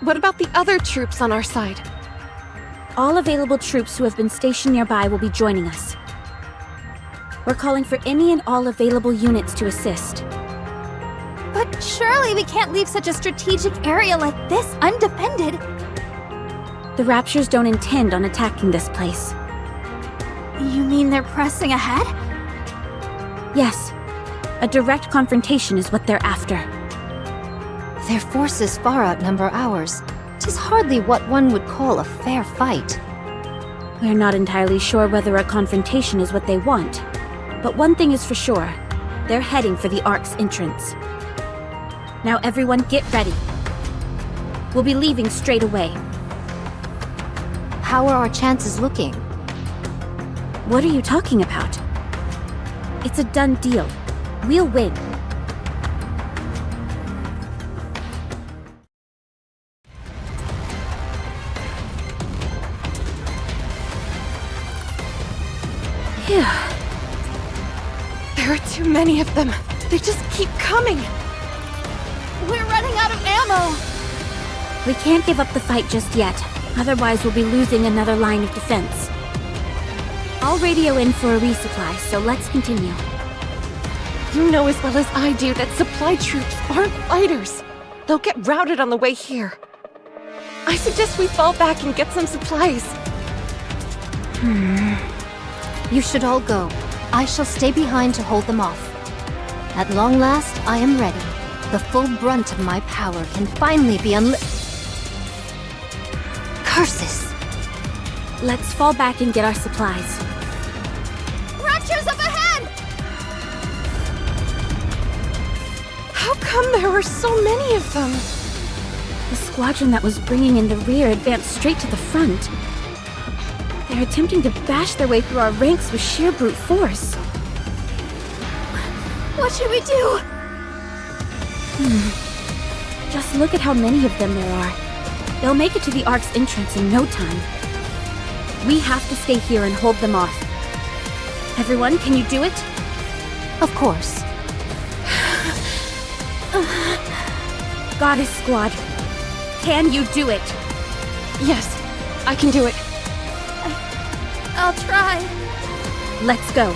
What about the other troops on our side? All available troops who have been stationed nearby will be joining us. We're calling for any and all available units to assist. But surely we can't leave such a strategic area like this undefended. The Raptures don't intend on attacking this place. You mean they're pressing ahead? Yes, a direct confrontation is what they're after. Their forces far outnumber ours. 'Tis hardly what one would call a fair fight. We're not entirely sure whether a confrontation is what they want, but one thing is for sure. They're heading for the Ark's entrance. Now everyone get ready. We'll be leaving straight away. How are our chances looking? What are you talking about? It's a done deal. We'll win. Phew. There are too many of them. They just keep coming. We're running out of ammo! We can't give up the fight just yet. Otherwise, we'll be losing another line of defense. I'll radio in for a resupply, so let's continue. You know as well as I do that supply troops aren't fighters. They'll get routed on the way here. I suggest we fall back and get some supplies. You should all go. I shall stay behind to hold them off. At long last, I am ready. The full brunt of my power can finally be Curses! Let's fall back and get our supplies. Raptures up ahead! How come there were so many of them? The squadron that was bringing in the rear advanced straight to the front. They're attempting to bash their way through our ranks with sheer brute force. What should we do? Just look at how many of them there are. They'll make it to the Ark's entrance in no time. We have to stay here and hold them off. Everyone, can you do it? Of course. Goddess Squad, can you do it? Yes, I can do it. I'll try. Let's go.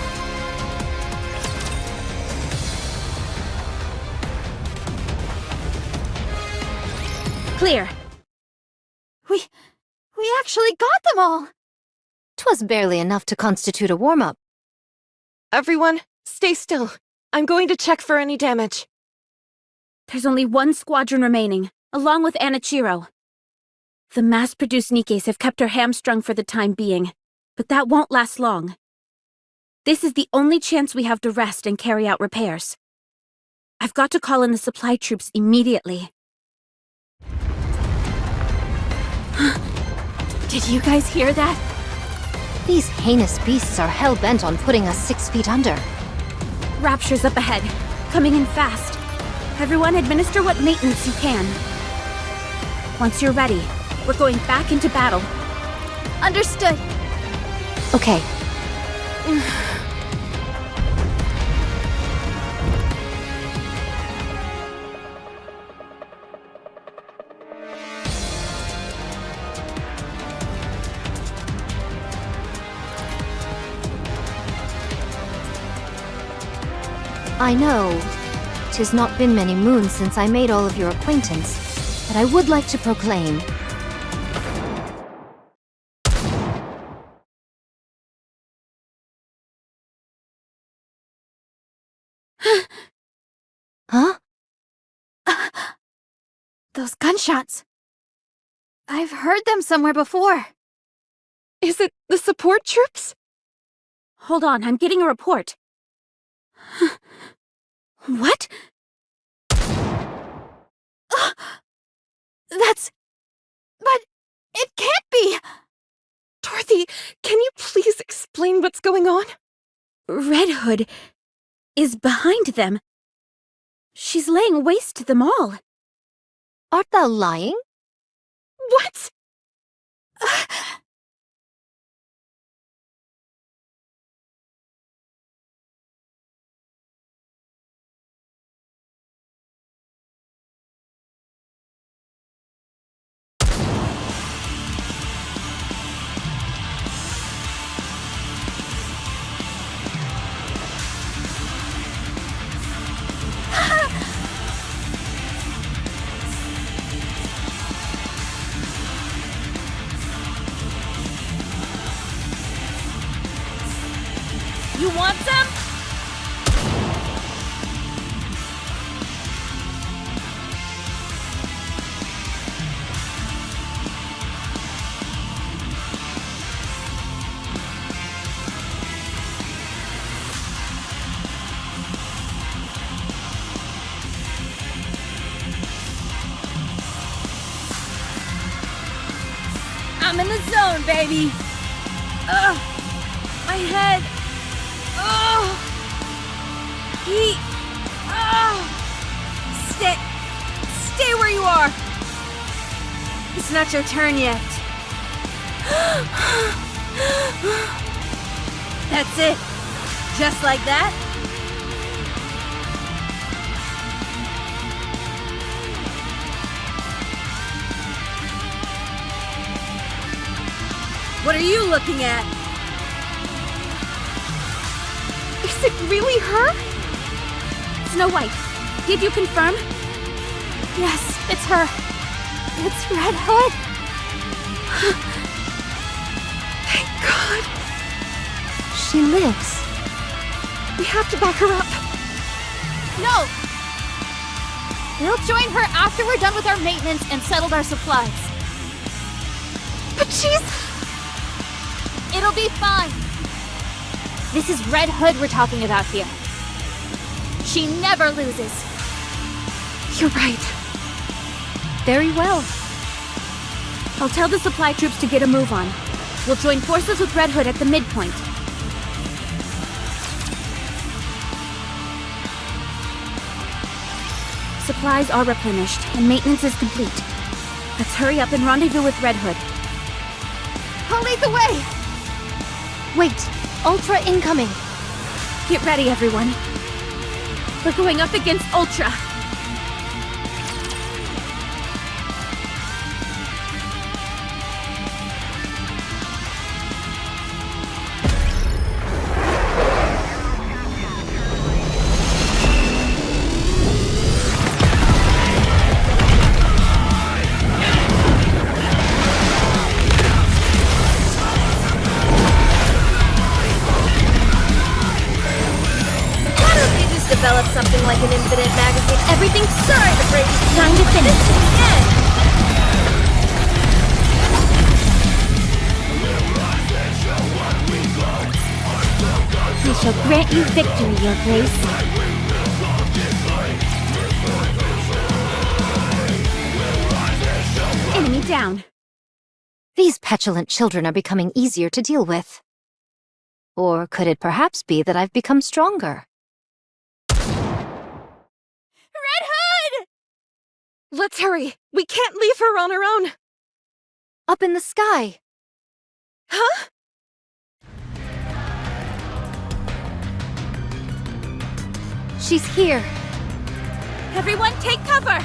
Clear. We actually got them all! 'Twas barely enough to constitute a warm-up. Everyone, stay still. I'm going to check for any damage. There's only one squadron remaining, along with Anichiro. The mass-produced Nikkes have kept her hamstrung for the time being, but that won't last long. This is the only chance we have to rest and carry out repairs. I've got to call in the supply troops immediately. Did you guys hear that? These heinous beasts are hell-bent on putting us 6 feet under. Rapture's up ahead, coming in fast. Everyone administer what maintenance you can. Once you're ready, we're going back into battle. Understood. Okay. I know, 'tis not been many moons since I made all of your acquaintance, but I would like to proclaim. Huh? Those gunshots. I've heard them somewhere before. Is it the support troops? Hold on, I'm getting a report. What? But it can't be! Dorothy, can you please explain what's going on? Red Hood is behind them. She's laying waste to them all. Art thou lying? What? You want some? I'm in the zone, baby. Ugh, my head. Oh! Heat! Oh! Stay where you are! It's not your turn yet. That's it. Just like that? What are you looking at? Is it really her? Snow White, did you confirm? Yes, it's her. It's Red Hood. Thank God. She lives. We have to back her up. No! We'll join her after we're done with our maintenance and settled our supplies. But she's... It'll be fine. This is Red Hood we're talking about here. She never loses. You're right. Very well. I'll tell the supply troops to get a move on. We'll join forces with Red Hood at the midpoint. Supplies are replenished, and maintenance is complete. Let's hurry up and rendezvous with Red Hood. I'll lead the way! Wait, Ultra incoming. Get ready, everyone. We're going up against Ultra. Develop something like an infinite magazine. Everything's sorry to break it. Time to finish. I shall grant you victory, Your Grace. Enemy down. These petulant children are becoming easier to deal with. Or could it perhaps be that I've become stronger? Red Hood! Let's hurry! We can't leave her on her own! Up in the sky. Huh? She's here. Everyone take cover!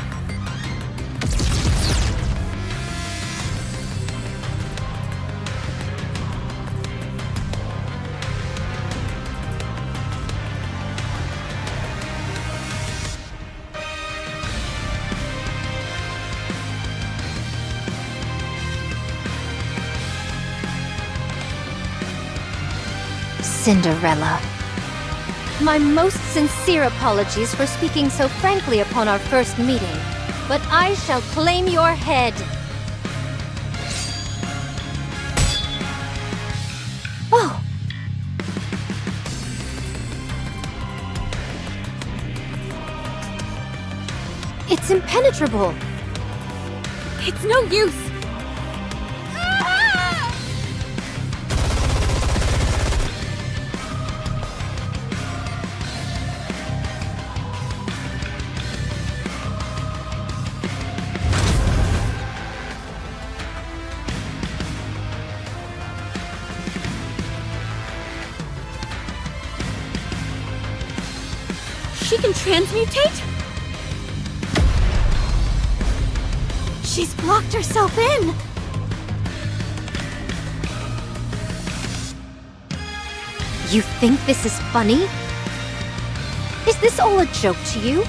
Cinderella. My most sincere apologies for speaking so frankly upon our first meeting, but I shall claim your head. Oh! It's impenetrable! It's no use! She can transmutate? She's blocked herself in! You think this is funny? Is this all a joke to you?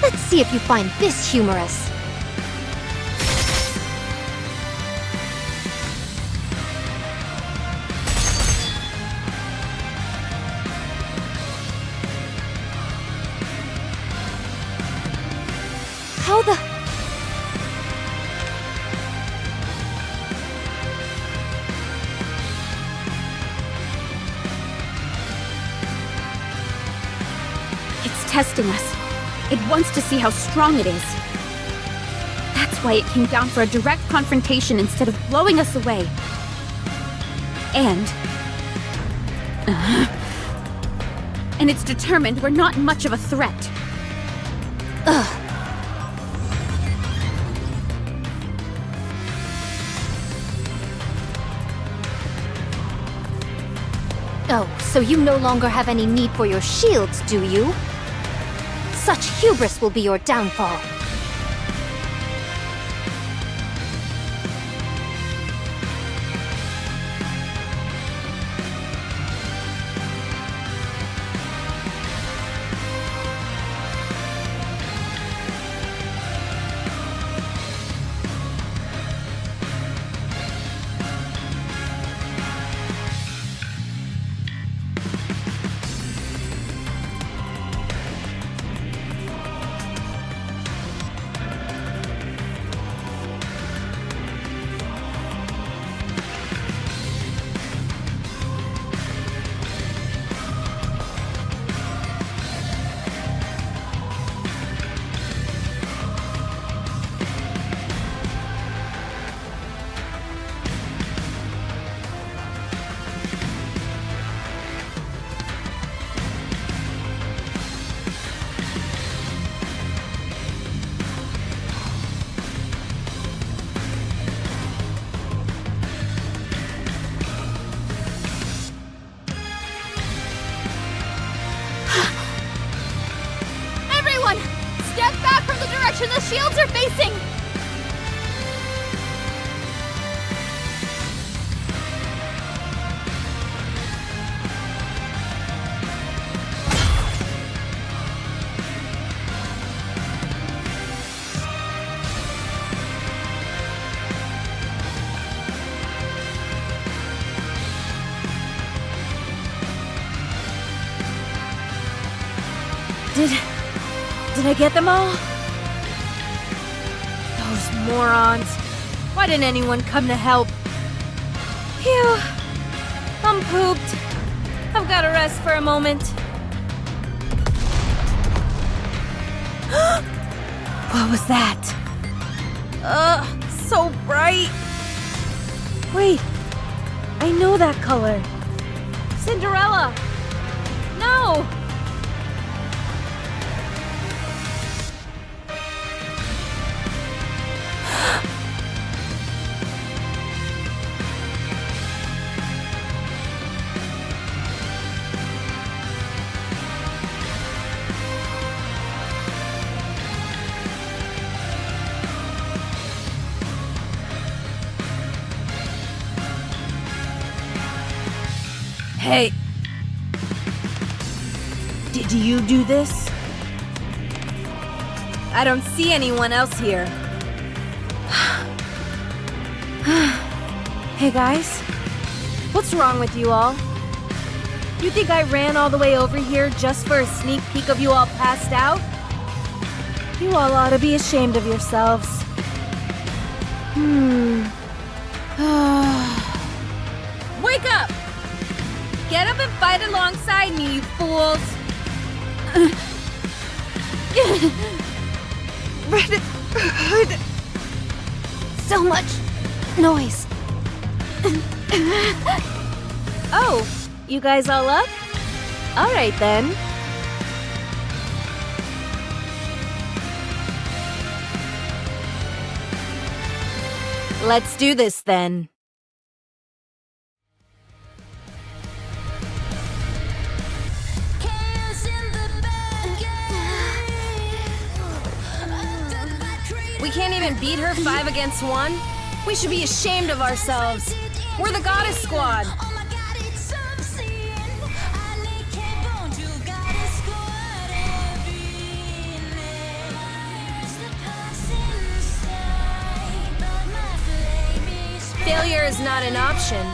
Let's see if you find this humorous. How the... It's testing us. It wants to see how strong it is. That's why it came down for a direct confrontation instead of blowing us away. And it's determined we're not much of a threat. Ugh. Oh, so you no longer have any need for your shields, do you? Such hubris will be your downfall. Step back from the direction the shields are facing! Did I get them all? Those morons. Why didn't anyone come to help? Phew. I'm pooped. I've got to rest for a moment. What was that? Ugh, so bright. Wait, I know that color. Cinderella! No! Hey. Did you do this? I don't see anyone else here. Hey guys, what's wrong with you all? You think I ran all the way over here just for a sneak peek of you all passed out? You all ought to be ashamed of yourselves. Wake up! Get up and fight alongside me, you fools! Red Hood. So much noise. Oh, you guys all up? Alright then. Let's do this then. We can't even beat her 5 against 1? We should be ashamed of ourselves. We're the Goddess Squad. Failure is not an option.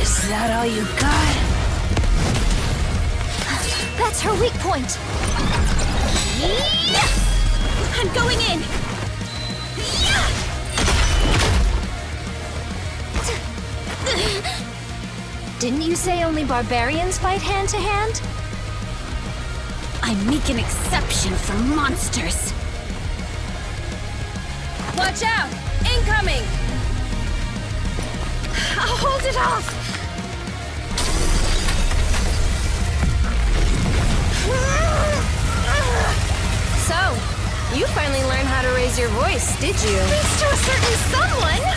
Is that all you got? That's her weak point. I'm going in! Didn't you say only barbarians fight hand to hand? I make an exception for monsters. Watch out! Incoming! I'll hold it off! So, you finally learned how to raise your voice, did you? Thanks to a certain someone!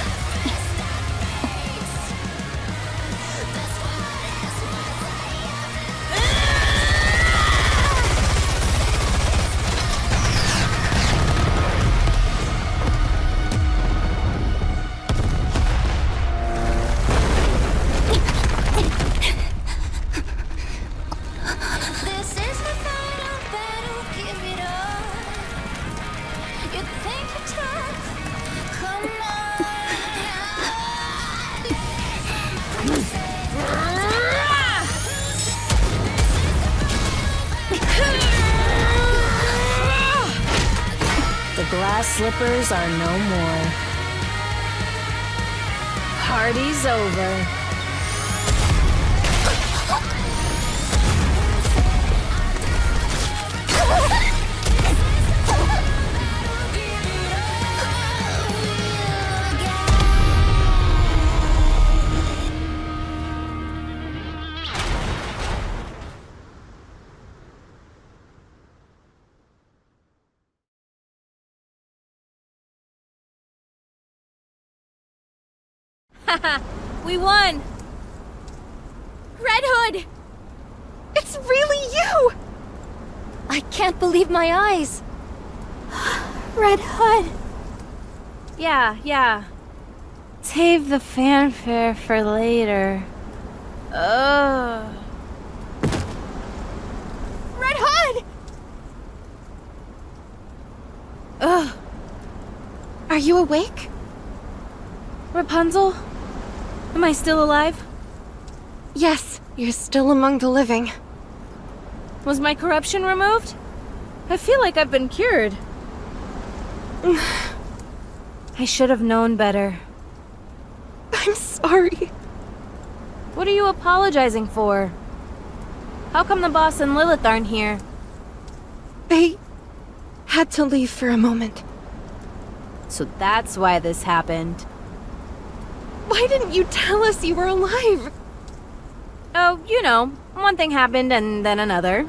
The glass slippers are no more. Party's over. Haha, we won! Red Hood! It's really you! I can't believe my eyes. Red Hood! Yeah. Save the fanfare for later. Ugh. Red Hood! Ugh. Are you awake? Rapunzel? Am I still alive? Yes, you're still among the living. Was my corruption removed? I feel like I've been cured. I should have known better. I'm sorry. What are you apologizing for? How come the boss and Lilith aren't here? They had to leave for a moment. So that's why this happened. Why didn't you tell us you were alive? Oh, you know, one thing happened and then another.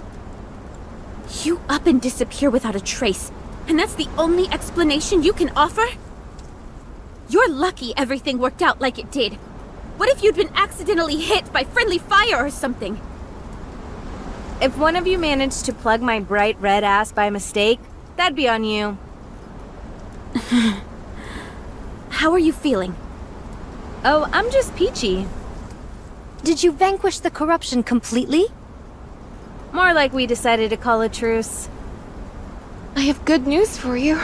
You up and disappear without a trace. And that's the only explanation you can offer? You're lucky everything worked out like it did. What if you'd been accidentally hit by friendly fire or something? If one of you managed to plug my bright red ass by mistake, that'd be on you. How are you feeling? Oh, I'm just peachy. Did you vanquish the corruption completely? More like we decided to call a truce. I have good news for you.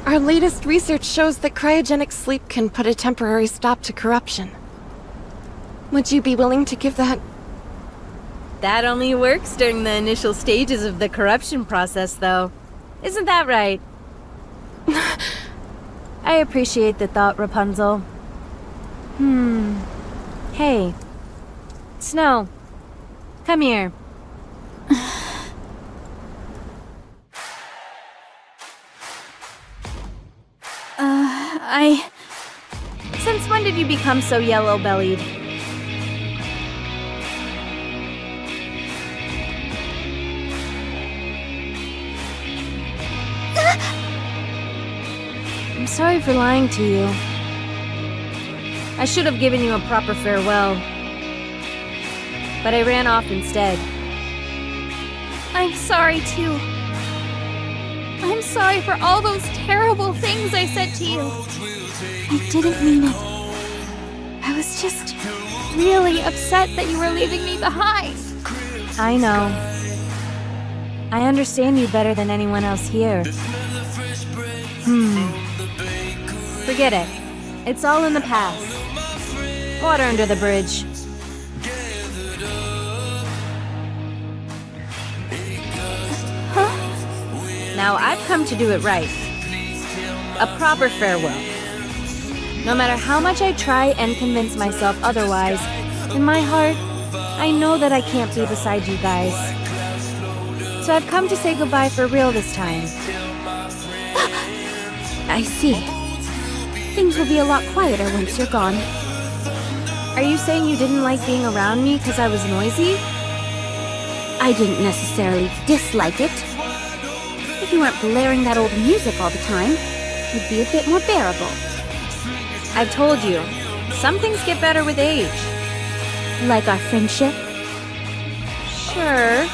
Our latest research shows that cryogenic sleep can put a temporary stop to corruption. Would you be willing to give that? That only works during the initial stages of the corruption process, though. Isn't that right? I appreciate the thought, Rapunzel. Hey. Snow. Come here. Since when did you become so yellow-bellied? I'm sorry for lying to you. I should have given you a proper farewell. But I ran off instead. I'm sorry, too. I'm sorry for all those terrible things I said to you. I didn't mean it. I was just really upset that you were leaving me behind. I know. I understand you better than anyone else here. Forget it. It's all in the past. Water under the bridge. Now I've come to do it right. A proper farewell. No matter how much I try and convince myself otherwise, in my heart, I know that I can't be beside you guys. So I've come to say goodbye for real this time. I see. Things will be a lot quieter once you're gone. Are you saying you didn't like being around me because I was noisy? I didn't necessarily dislike it. If you weren't blaring that old music all the time, it'd be a bit more bearable. I've told you, some things get better with age. Like our friendship? Sure.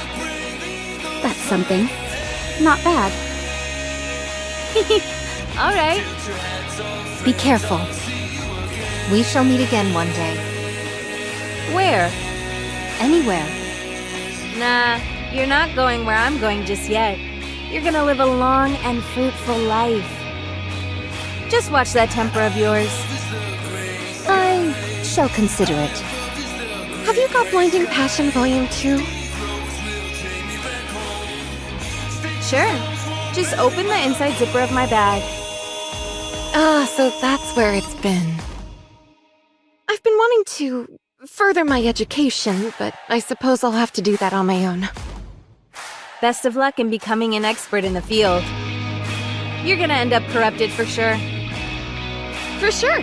That's something. Not bad. All right. Be careful. We shall meet again one day. Where? Anywhere. Nah, you're not going where I'm going just yet. You're gonna live a long and fruitful life. Just watch that temper of yours. I shall consider it. Have you got Blinding Passion Volume 2? Sure. Just open the inside zipper of my bag. Ah, so that's where it's been. I've been wanting to further my education, but I suppose I'll have to do that on my own. Best of luck in becoming an expert in the field. You're gonna end up corrupted for sure. For sure.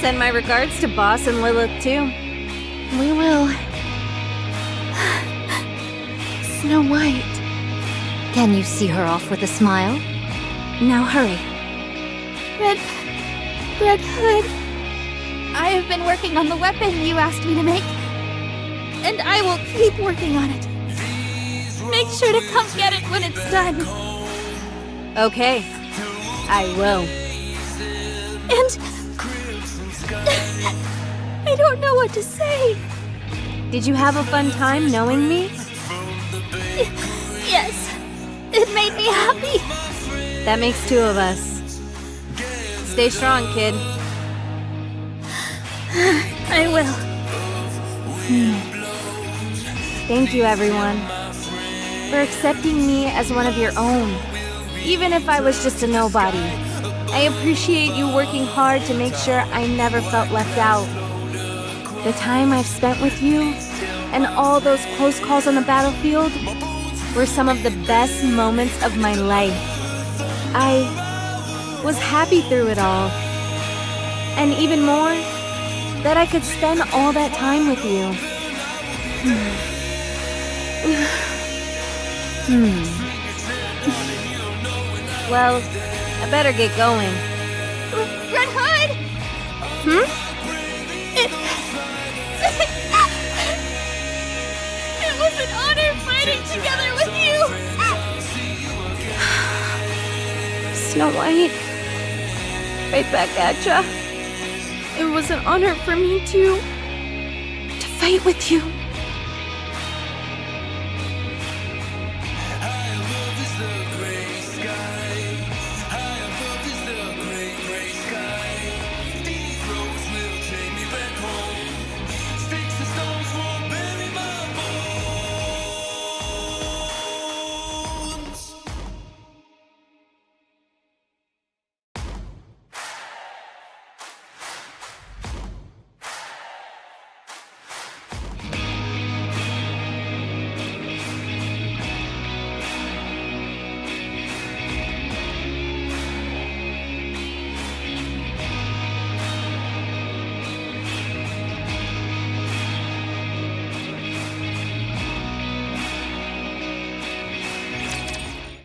Send my regards to Boss and Lilith too. We will. Snow White. Can you see her off with a smile? Now hurry. Red Hood. I have been working on the weapon you asked me to make. And I will keep working on it. Make sure to come get it when it's done. Okay. I will. And... I don't know what to say. Did you have a fun time knowing me? Yes. It made me happy. That makes two of us. Stay strong, kid. I will. Thank you, everyone, for accepting me as one of your own, even if I was just a nobody. I appreciate you working hard to make sure I never felt left out. The time I've spent with you, and all those close calls on the battlefield, were some of the best moments of my life. I was happy through it all. And even more, that I could spend all that time with you. Well, I better get going. Red Hood! It was an honor fighting together with you! Snow White. Right back at ya. It was an honor for me, too. To fight with you.